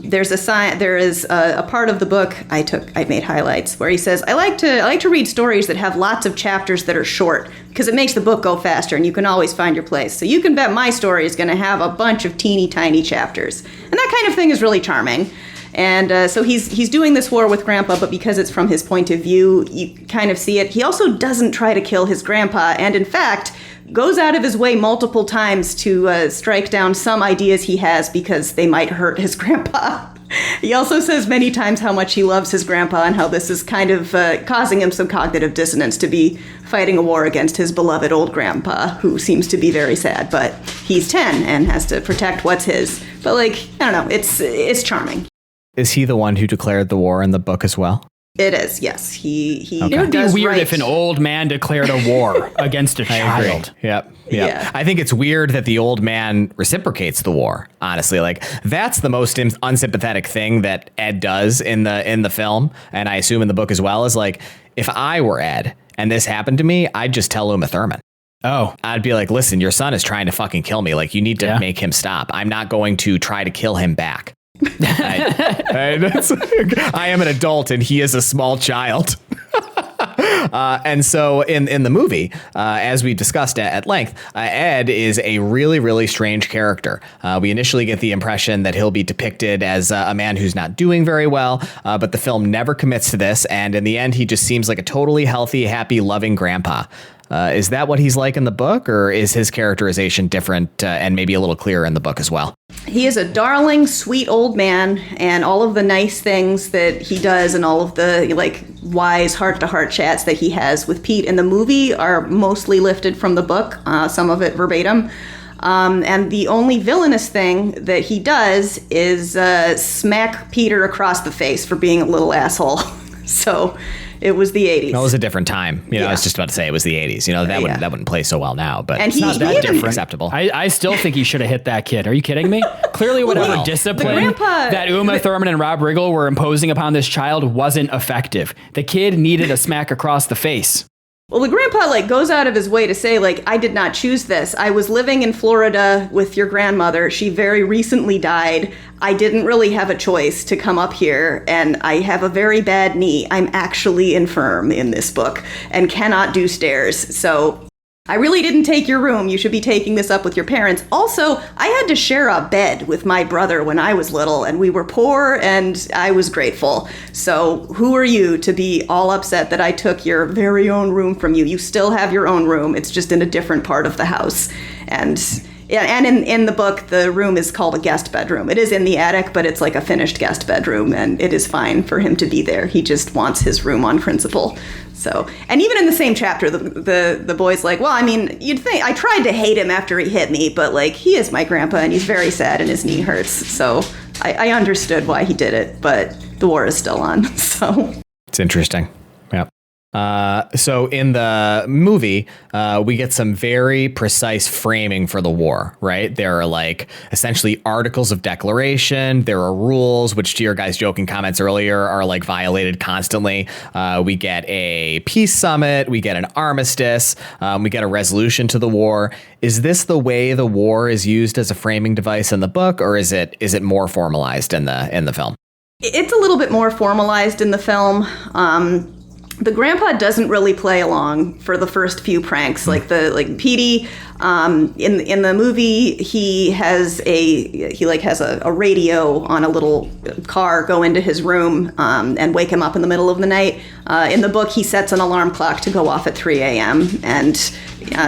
there is a part of the book I made highlights where he says, I like to read stories that have lots of chapters that are short because it makes the book go faster and you can always find your place. So you can bet my story is going to have a bunch of teeny tiny chapters. And that kind of thing is really charming. And so he's doing this war with Grandpa, but because it's from his point of view, you kind of see it. He also doesn't try to kill his grandpa, and in fact, goes out of his way multiple times to strike down some ideas he has because they might hurt his grandpa. He also says many times how much he loves his grandpa and how this is kind of causing him some cognitive dissonance to be fighting a war against his beloved old grandpa, who seems to be very sad, but he's 10 and has to protect what's his. But like, I don't know, it's charming. Is he the one who declared the war in the book as well? It is, yes. He It would be does weird right. if an old man declared a war against a child. Yep. Yeah. I think it's weird that the old man reciprocates the war. Honestly, like that's the most unsympathetic thing that Ed does in the film, and I assume in the book as well. Is like, if I were Ed and this happened to me, I'd just tell Uma Thurman. Oh, I'd be like, listen, your son is trying to fucking kill me. Like, you need to make him stop. I'm not going to try to kill him back. I am an adult and he is a small child. And so in the movie, as we discussed at length, Ed is a really, really strange character. We initially get the impression that he'll be depicted as a man who's not doing very well, but the film never commits to this. And in the end, he just seems like a totally healthy, happy, loving grandpa. Is that what he's like in the book, or is his characterization different and maybe a little clearer in the book as well? He is a darling, sweet old man, and all of the nice things that he does and all of the like wise heart-to-heart chats that he has with Pete in the movie are mostly lifted from the book, some of it verbatim. And the only villainous thing that he does is smack Peter across the face for being a little asshole. So it was the 80s. That was a different time. I was just about to say it was the 80s. That wouldn't play so well now, but and it's not that even, acceptable. I still think he should have hit that kid. Are you kidding me? Clearly, whatever discipline that Uma Thurman and Rob Riggle were imposing upon this child wasn't effective. The kid needed a smack across the face. Well, the grandpa goes out of his way to say I did not choose this. I was living in Florida with your grandmother. She very recently died. I didn't really have a choice to come up here, and I have a very bad knee. I'm actually infirm in this book and cannot do stairs. So I really didn't take your room. You should be taking this up with your parents. Also, I had to share a bed with my brother when I was little, and we were poor, and I was grateful. So who are you to be all upset that I took your very own room from you? You still have your own room. It's just in a different part of the house. And in the book, the room is called a guest bedroom. It is in the attic, but it's like a finished guest bedroom, and it is fine for him to be there. He just wants his room on principle. So, and even in the same chapter, the boy's like, well, I mean, you'd think I tried to hate him after he hit me, but he is my grandpa and he's very sad and his knee hurts. So I understood why he did it, but the war is still on. So it's interesting. Yep. So in the movie, we get some very precise framing for the war, right? There are essentially articles of declaration. There are rules, which to your guys' joking comments earlier are violated constantly. We get a peace summit. We get an armistice. We get a resolution to the war. Is this the way the war is used as a framing device in the book, or is it more formalized in the film? It's a little bit more formalized in the film. The grandpa doesn't really play along for the first few pranks. Petey, in the movie, he has a radio on a little car go into his room and wake him up in the middle of the night. In the book, he sets an alarm clock to go off at 3 a.m. and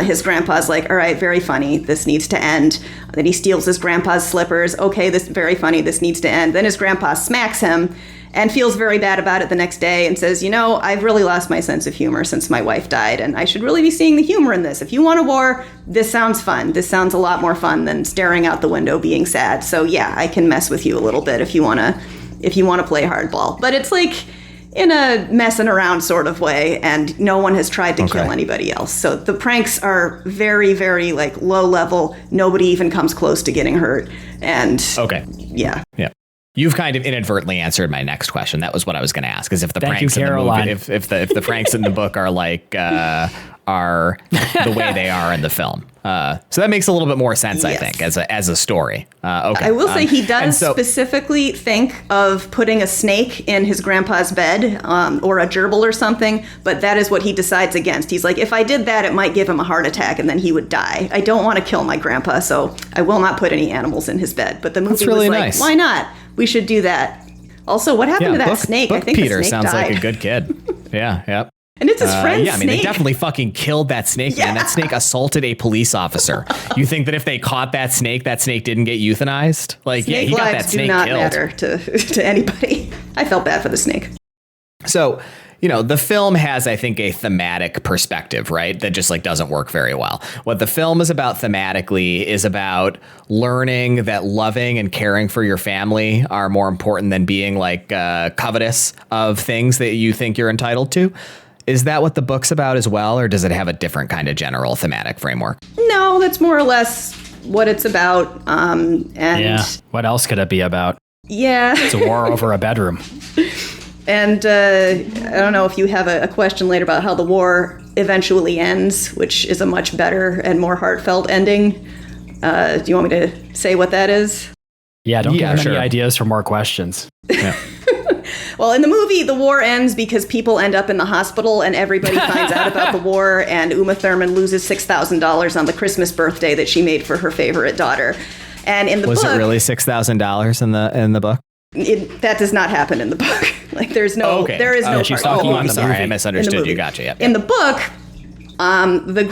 his grandpa's like, all right, very funny, this needs to end. Then he steals his grandpa's slippers. Okay, this very funny, this needs to end. Then his grandpa smacks him and feels very bad about it the next day and says, I've really lost my sense of humor since my wife died, and I should really be seeing the humor in this. If you want a war, this sounds fun. This sounds a lot more fun than staring out the window being sad. So yeah, I can mess with you a little bit if you want to play hardball. But it's in a messing around sort of way, and no one has tried to kill anybody else. So the pranks are very, very low level. Nobody even comes close to getting hurt. And yeah. You've kind of inadvertently answered my next question. That was what I was going to ask. Is if the Thank pranks you, in the Caroline. movie, if the pranks in the book are are the way they are in the film. So that makes a little bit more sense, I think, as a story. Okay. I will say he does specifically think of putting a snake in his grandpa's bed or a gerbil or something, but that is what he decides against. He's like, if I did that, it might give him a heart attack and then he would die. I don't want to kill my grandpa, so I will not put any animals in his bed. But the movie That's really was nice. Why not? We should do that. Also, what happened to that snake? Book I think Peter the snake sounds died. like a good kid. Yeah, yep. And it's his friend's yeah, I mean, snake. they definitely fucking killed that snake, man. Yeah. That snake assaulted a police officer. You think that if they caught that snake didn't get euthanized? Like, Snake yeah, he got lives that snake do not killed. matter to anybody. I felt bad for the snake. So, you know, the film has, I think, a thematic perspective, right? That just like doesn't work very well. What the film is about thematically is about learning that loving and caring for your family are more important than being like covetous of things that you think you're entitled to. Is that what the book's about as well, or does it have a different kind of general thematic framework? No, that's more or less what it's about. And Yeah. What else could it be about? yeah. It's a war over a bedroom. And I don't know if you have a question later about how the war eventually ends, which is a much better and more heartfelt ending. Do you want me to say what that is? Yeah, don't Yeah, give sure. any ideas for more questions. Yeah. Well, in the movie, the war ends because people end up in the hospital and everybody finds out about the war, and Uma Thurman loses $6,000 on the Christmas birthday that she made for her favorite daughter. And in the Was book, it really $6,000 in the book? that does not happen in the book. Like, there's no, Okay. there is no. she's part- talking Oh, in I'm the sorry, movie. I misunderstood In the you. movie. Gotcha. Yep. In the book, the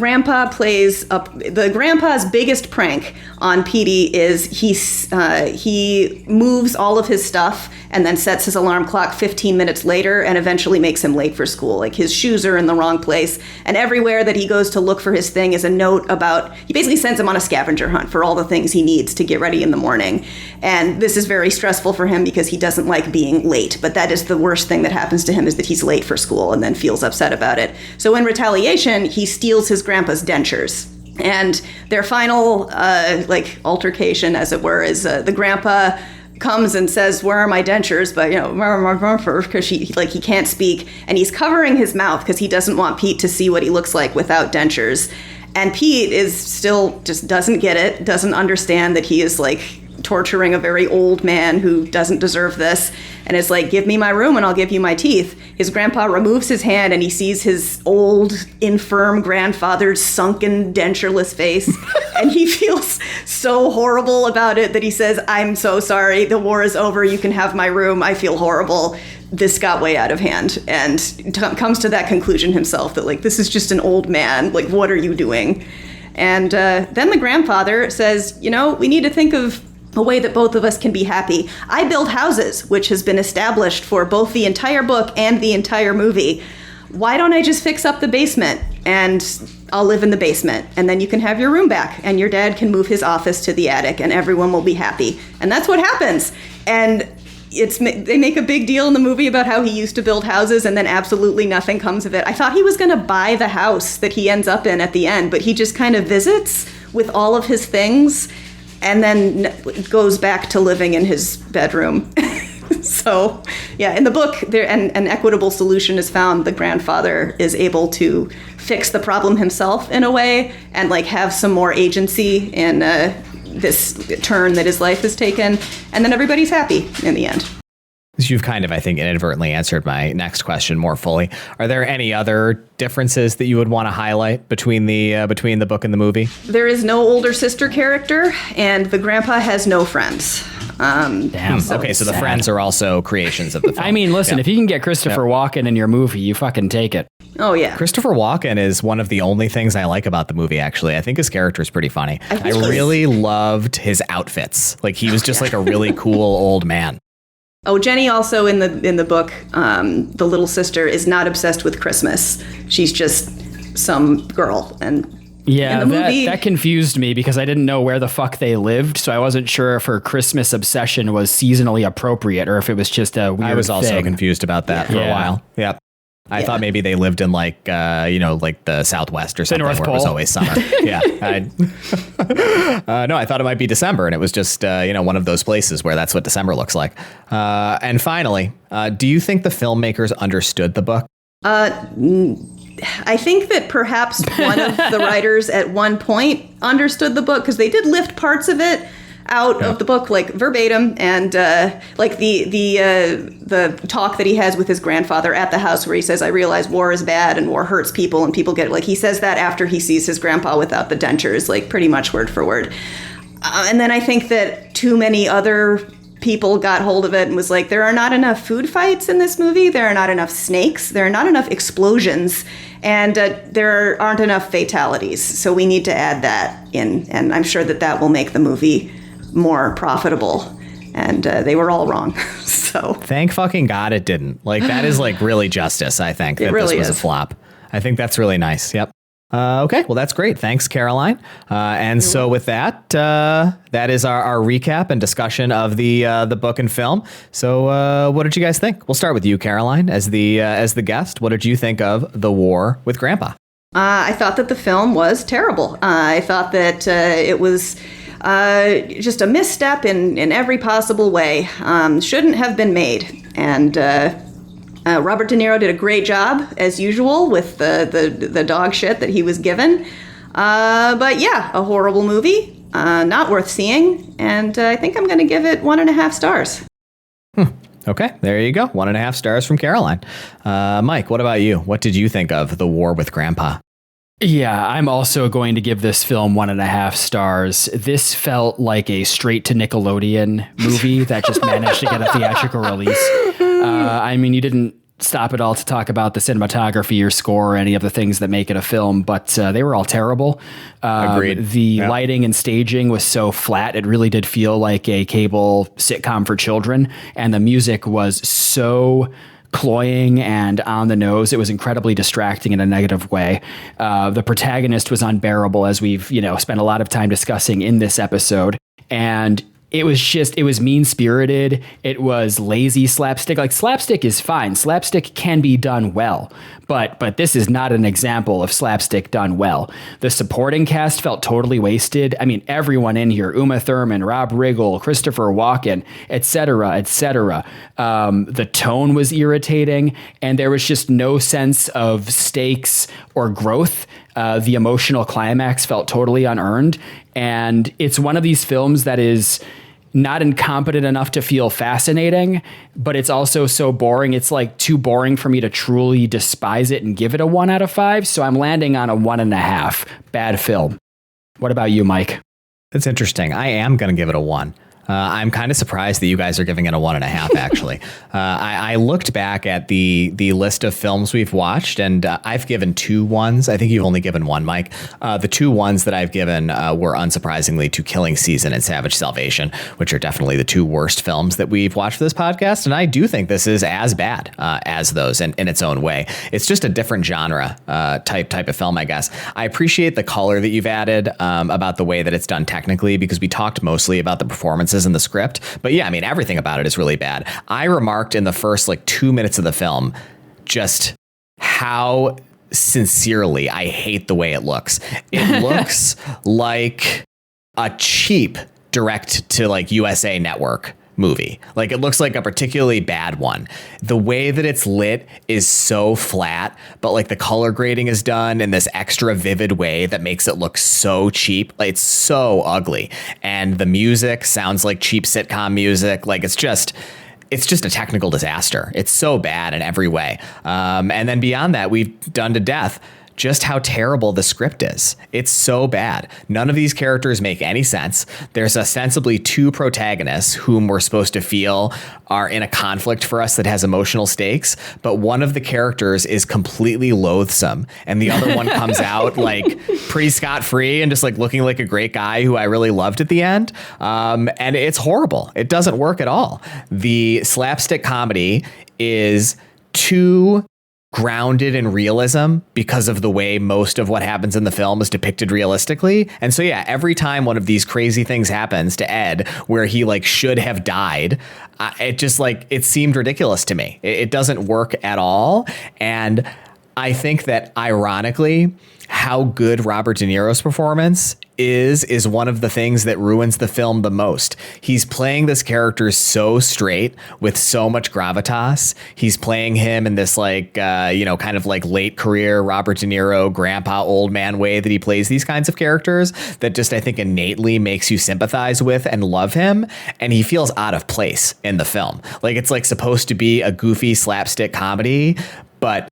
grandpa's biggest prank on Petey is he moves all of his stuff and then sets his alarm clock 15 minutes later and eventually makes him late for school. Like, his shoes are in the wrong place, and everywhere that he goes to look for his thing is a note about, he basically sends him on a scavenger hunt for all the things he needs to get ready in the morning. And this is very stressful for him because he doesn't like being late, but that is the worst thing that happens to him, is that he's late for school and then feels upset about it. So in retaliation, he steals his grandpa's dentures. And their final altercation, as it were, is the grandpa comes and says, "Where are my dentures?" But because he can't speak, and he's covering his mouth because he doesn't want Pete to see what he looks like without dentures. And Pete is still just doesn't get it, doesn't understand that he is like torturing a very old man who doesn't deserve this, and it's like, "Give me my room and I'll give you my teeth." His grandpa removes his hand and he sees his old, infirm grandfather's sunken, dentureless face, and he feels so horrible about it that he says, "I'm so sorry, the war is over, you can have my room, I feel horrible. This got way out of hand," and comes to that conclusion himself that, like, this is just an old man, like, what are you doing? And then the grandfather says, "You know, we need to think of a way that both of us can be happy. I build houses," which has been established for both the entire book and the entire movie. "Why don't I just fix up the basement and I'll live in the basement, and then you can have your room back and your dad can move his office to the attic and everyone will be happy." And that's what happens. And they make a big deal in the movie about how he used to build houses and then absolutely nothing comes of it. I thought he was going to buy the house that he ends up in at the end, but he just kind of visits with all of his things and then goes back to living in his bedroom. So, yeah, in the book, an equitable solution is found. The grandfather is able to fix the problem himself in a way and like have some more agency in this turn that his life has taken, and then everybody's happy in the end. You've kind of, I think, inadvertently answered my next question more fully. Are there any other differences that you would want to highlight between the book and the movie? There is no older sister character, and the grandpa has no friends. Damn. Okay, so the friends are also creations of the film. I mean, listen, Yeah. if you can get Christopher Walken in your movie, you fucking take it. Oh, yeah. Christopher Walken is one of the only things I like about the movie, actually. I think his character is pretty funny. I I think he's- really loved his outfits. Like, he was just like a really cool old man. Oh, Jenny also in the book, the little sister, is not obsessed with Christmas. She's just some girl. And Yeah, in the movie, that confused me because I didn't know where the fuck they lived, so I wasn't sure if her Christmas obsession was seasonally appropriate or if it was just a weird I was also thing. confused about that for a Yeah. while. Yep. I thought maybe they lived in like the Southwest or something North where it was Pole. always summer. Yeah. No, I thought it might be December, and it was just one of those places where that's what December looks like. And finally, do you think the filmmakers understood the book? I think that perhaps one of the writers at one point understood the book, because they did lift parts of it out of the book, like verbatim, and like the talk that he has with his grandfather at the house, where he says, "I realize war is bad and war hurts people and people get," like, he says that after he sees his grandpa without the dentures, like pretty much word for word. And then I think that too many other people got hold of it and was like, there are not enough food fights in this movie. There are not enough snakes. There are not enough explosions. And there aren't enough fatalities. So we need to add that in. And I'm sure that that will make the movie more profitable. And they were all wrong. So thank fucking God it didn't. Like, that is like really justice, I think, that really this was is a flop. I think that's really nice. Yep. Okay, well, that's great. Thanks, Caroline. And so with that, that is our recap and discussion of the book and film. So what did you guys think? We'll start with you, Caroline, as the guest. What did you think of The War with Grandpa? I thought that the film was terrible. I thought that it was just a misstep in every possible way. Shouldn't have been made. And Robert De Niro did a great job, as usual, with the dog shit that he was given. But yeah, a horrible movie, not worth seeing, and I think I'm going to give it 1.5 stars. Okay, there you go. 1.5 stars from Caroline. Mike, what about you? What did you think of The War with Grandpa? Yeah, I'm also going to give this film 1.5 stars. This felt like a straight to Nickelodeon movie that just managed to get a theatrical release. I mean, you didn't stop at all to talk about the cinematography or score or any of the things that make it a film, but they were all terrible. Agreed. The lighting and staging was so flat. It really did feel like a cable sitcom for children. And the music was so cloying and on the nose. It was incredibly distracting in a negative way. The protagonist was unbearable, as we've, spent a lot of time discussing in this episode. And it was mean-spirited. It was lazy slapstick. Like, slapstick is fine. Slapstick can be done well, but this is not an example of slapstick done well. The supporting cast felt totally wasted. I mean, everyone in here, Uma Thurman, Rob Riggle, Christopher Walken, et cetera, et cetera. The tone was irritating, and there was just no sense of stakes or growth. The emotional climax felt totally unearned, and it's one of these films that is not incompetent enough to feel fascinating, but it's also so boring. It's like too boring for me to truly despise it and give it a 1 out of 5. So I'm landing on a 1.5. Bad film. What about you, Mike? That's interesting. I am going to give it a 1. I'm kind of surprised that you guys are giving it a 1.5, actually. I looked back at the list of films we've watched, and I've given 2 1s. I think you've only given 1, Mike. The 2 1s that I've given were, unsurprisingly, to Killing Season and Savage Salvation, which are definitely the 2 worst films that we've watched for this podcast. And I do think this is as bad as those in its own way. It's just a different genre type of film, I guess. I appreciate the color that you've added about the way that it's done technically, because we talked mostly about the performances in the script. But yeah, I mean, everything about it is really bad. I remarked in the first 2 minutes of the film just how sincerely I hate the way it looks. It looks like a cheap direct to USA Network movie. It looks like a particularly bad one. The way that it's lit is so flat, but the color grading is done in this extra vivid way that makes it look so cheap. It's so ugly. And the music sounds like cheap sitcom music. It's just a technical disaster. It's so bad in every way. And then beyond that, we've done to death just how terrible the script is. It's so bad. None of these characters make any sense. There's ostensibly 2 protagonists whom we're supposed to feel are in a conflict for us that has emotional stakes, but one of the characters is completely loathsome, and the other one comes out pretty scot-free and just looking like a great guy who I really loved at the end. And it's horrible. It doesn't work at all. The slapstick comedy is too grounded in realism because of the way most of what happens in the film is depicted realistically. And so, yeah, every time one of these crazy things happens to Ed where he should have died, it just it seemed ridiculous to me. It doesn't work at all. And I think that ironically, how good Robert De Niro's performance is one of the things that ruins the film the most. He's playing this character so straight with so much gravitas. He's playing him in this kind of late career Robert De Niro grandpa old man way that he plays these kinds of characters that just I think innately makes you sympathize with and love him. And he feels out of place in the film. It's supposed to be a goofy slapstick comedy, but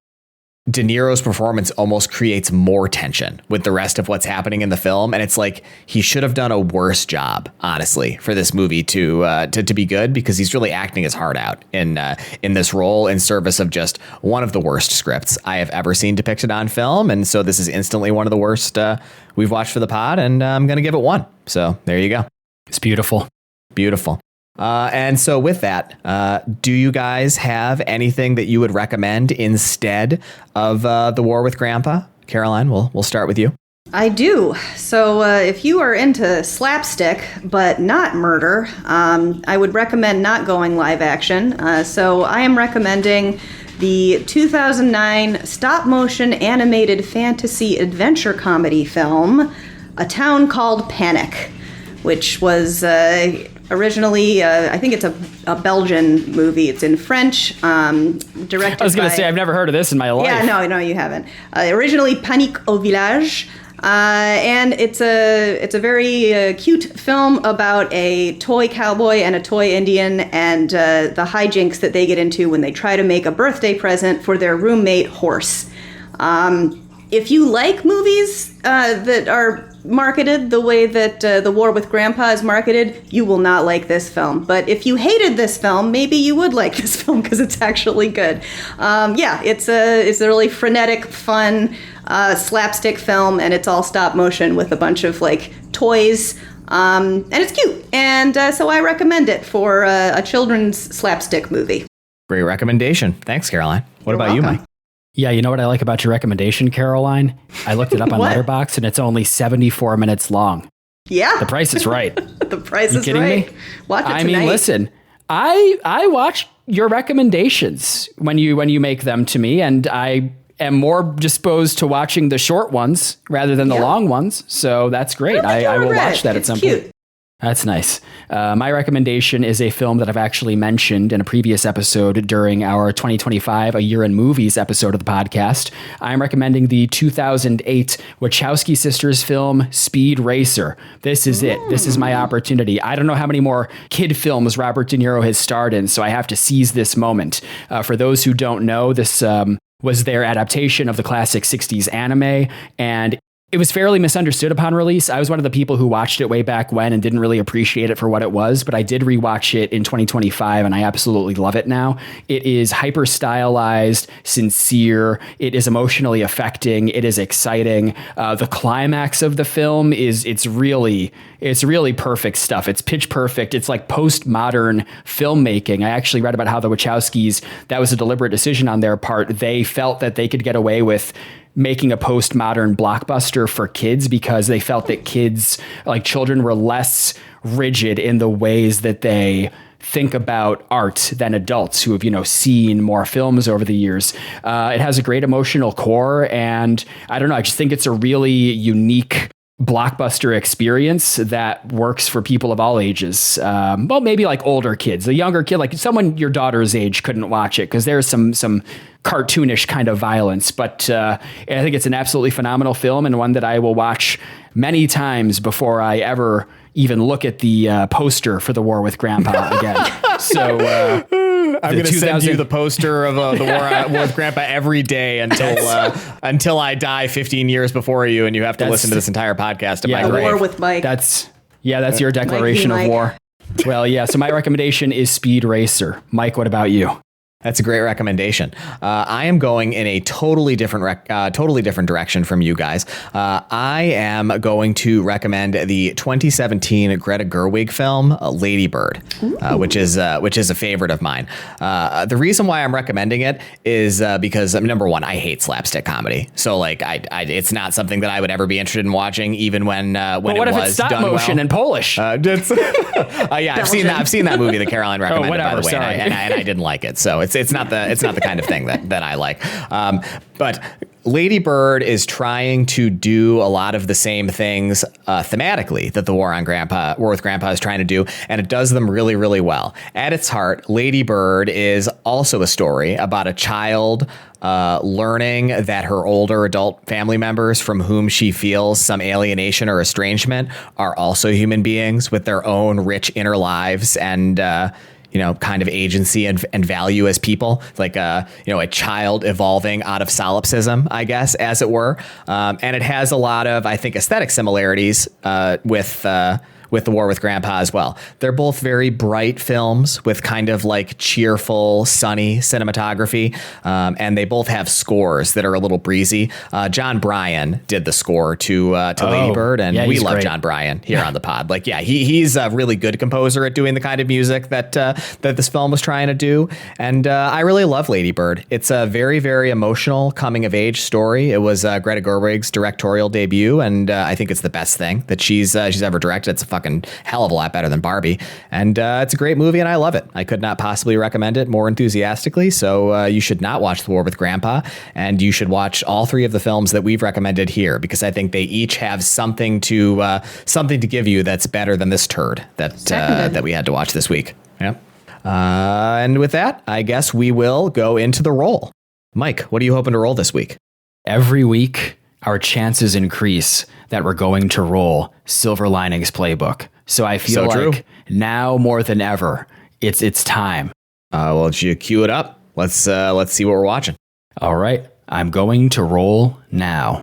De Niro's performance almost creates more tension with the rest of what's happening in the film, and it's like he should have done a worse job, honestly, for this movie to be good, because he's really acting his heart out in this role in service of just one of the worst scripts I have ever seen depicted on film, and so this is instantly one of the worst we've watched for the pod, and I'm gonna give it 1. So there you go. It's beautiful. Beautiful. And so with that, do you guys have anything that you would recommend instead of The War with Grandpa? Caroline, we'll start with you. I do. So if you are into slapstick but not murder, I would recommend not going live action. So I am recommending the 2009 stop-motion animated fantasy adventure comedy film, A Town Called Panic, which was originally, I think it's a Belgian movie. It's in French, directed I was going by- to say, I've never heard of this in my life. Yeah, no, you haven't. Originally Panique au Village, and it's a very cute film about a toy cowboy and a toy Indian, and the hijinks that they get into when they try to make a birthday present for their roommate horse. If you like movies that are marketed the way that The War with Grandpa is marketed, you will not like this film. But if you hated this film, maybe you would like this film because it's actually good. It's a really frenetic, fun, slapstick film, and it's all stop motion with a bunch of like toys. And it's cute. And so I recommend it for a children's slapstick movie. Great recommendation. Thanks, Caroline. What about you, welcome. Mike? Yeah, you know what I like about your recommendation, Caroline? I looked it up on What? Letterboxd, and it's only 74 minutes long. Yeah. The price is right. The price You is kidding right. me? Watch it I tonight. mean, listen, I watch your recommendations when you make them to me, and I am more disposed to watching the short ones rather than the Yeah. long ones. So that's great. I will regret watch it. that at It's some cute. point. That's nice. My recommendation is a film that I've actually mentioned in a previous episode during our 2025 A Year in Movies episode of the podcast. I'm recommending the 2008 Wachowski sisters film Speed Racer. This is it. This is my opportunity. I don't know how many more kid films Robert De Niro has starred in, so I have to seize this moment. For those who don't know, this was their adaptation of the classic 60s anime, and it was fairly misunderstood upon release. I was one of the people who watched it way back when and didn't really appreciate it for what it was, but I did rewatch it in 2025 and I absolutely love it now. It is hyper stylized, sincere. It is emotionally affecting. It is exciting. The climax of the film it's really perfect stuff. It's pitch perfect. It's like postmodern filmmaking. I actually read about how the Wachowskis, that was a deliberate decision on their part. They felt that they could get away with making a postmodern blockbuster for kids because they felt that children were less rigid in the ways that they think about art than adults who have, seen more films over the years. It has a great emotional core, and I don't know, I just think it's a really unique blockbuster experience that works for people of all ages. Well, maybe like older kids. A younger kid, like someone your daughter's age, couldn't watch it because there's some cartoonish kind of violence. But I think it's an absolutely phenomenal film and one that I will watch many times before I ever even look at the poster for The War with Grandpa again. So I'm going to send you the poster of The War with Grandpa every day until I die 15 years before you, and you have to listen to this entire podcast. Yeah, my The grave. War with Mike. That's your declaration Mike. of war. Well, yeah. So my recommendation is Speed Racer. Mike, what about you? That's a great recommendation. I am going in a totally different direction from you guys. I am going to recommend the 2017 Greta Gerwig film Lady Bird, which is a favorite of mine. The reason why I'm recommending it is because number one, I hate slapstick comedy, so like it's not something that I would ever be interested in watching, even when But what it if was it's stop done motion well. and Polish? Yeah, I've seen that movie that Caroline recommended, by whatever, the way, sorry. and I didn't like it. So it's not the kind of thing that I like. But Lady Bird is trying to do a lot of the same things thematically that the War with Grandpa is trying to do, and it does them really, really well. At its heart, Lady Bird is also a story about a child learning that her older adult family members from whom she feels some alienation or estrangement are also human beings with their own rich inner lives, and kind of agency and value as people, like a child evolving out of solipsism, I guess, as it were. And it has a lot of, I think, aesthetic similarities with The War with Grandpa as well. They're both very bright films with kind of like cheerful, sunny cinematography. And they both have scores that are a little breezy. John Bryan did the score to Lady Bird, and we love great. John Bryan here on the pod. Like, yeah, he's a really good composer at doing the kind of music that this film was trying to do. And I really love Lady Bird. It's a very, very emotional coming of age story. It was Greta Gerwig's directorial debut, and I think it's the best thing that she's ever directed. It's a fucking hell of a lot better than Barbie, and it's a great movie, and I love it. I could not possibly recommend it more enthusiastically. So you should not watch The War with Grandpa, and you should watch all three of the films that we've recommended here, because I think they each have something to give you that's better than this turd that we had to watch this week. Yeah. And with that, I guess we will go into the roll. Mike, what are you hoping to roll this week? Every week, our chances increase that we're going to roll Silver Linings Playbook. So I feel like now more than ever, it's time. Well, you cue it up. Let's see what we're watching. All right, I'm going to roll now.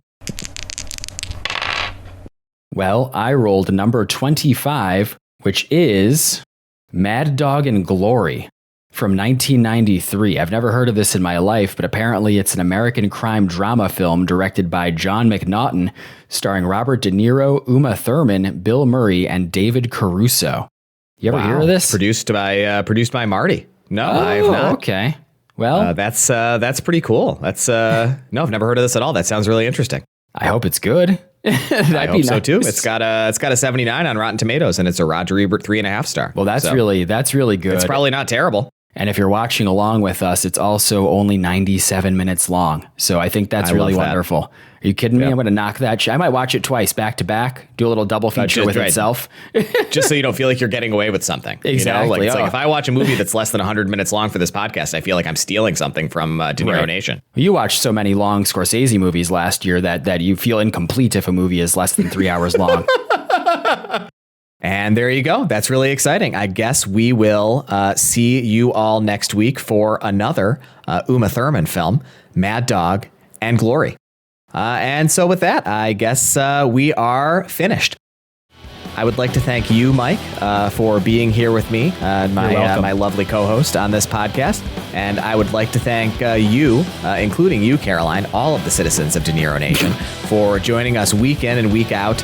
Well, I rolled number 25, which is Mad Dog and Glory from 1993. I've never heard of this in my life, but apparently it's an American crime drama film directed by John McNaughton, starring Robert De Niro, Uma Thurman, Bill Murray, and David Caruso. You ever hear of this? Produced by Marty. No, I have not. Okay. Well, that's pretty cool. No, I've never heard of this at all. That sounds really interesting. I hope it's good. I hope so too. It's got a 79 on Rotten Tomatoes, and it's a Roger Ebert 3.5 star. Well, that's really good. It's probably not terrible. And if you're watching along with us, it's also only 97 minutes long. So I think that's really wonderful. Are you kidding me? I'm going to knock that. I might watch it twice back to back, do a little double feature with itself. Just so you don't feel like you're getting away with something. Exactly. Like if I watch a movie that's less than 100 minutes long for this podcast, I feel like I'm stealing something from De Niro Nation. You watched so many long Scorsese movies last year that you feel incomplete if a movie is less than 3 hours long. And there you go. That's really exciting. I guess we will see you all next week for another Uma Thurman film, Mad Dog and Glory. And so with that, I guess we are finished. I would like to thank you, Mike, for being here with me, my lovely co-host on this podcast. And I would like to thank you, including you, Caroline, all of the citizens of De Niro Nation, for joining us week in and week out,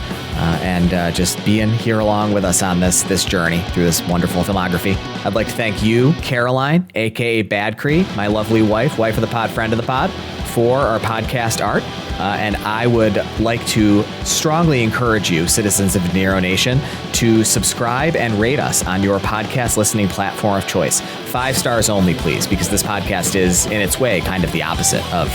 and just being here along with us on this journey through this wonderful filmography. I'd like to thank you, Caroline, aka Bad Cree, my lovely wife of the pod, friend of the pod, for our podcast art. And I would like to strongly encourage you, citizens of De Niro Nation, to subscribe and rate us on your podcast listening platform of choice. 5 stars only, please, because this podcast is, in its way, kind of the opposite of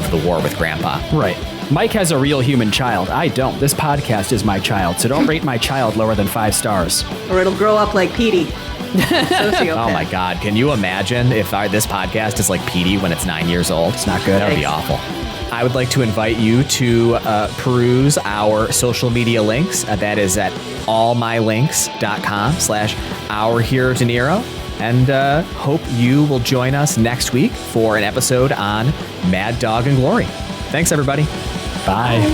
The War with Grandpa. Right. Mike has a real human child. I don't. This podcast is my child, so don't rate my child lower than 5 stars. Or it'll grow up like Petey. Oh my God. Can you imagine if this podcast is like Petey when it's 9 years old? It's not good. That would be awful. I would like to invite you to peruse our social media links. That is at allmylinks.com/OurHeroDeNiro. And hope you will join us next week for an episode on Mad Dog and Glory. Thanks, everybody. Bye.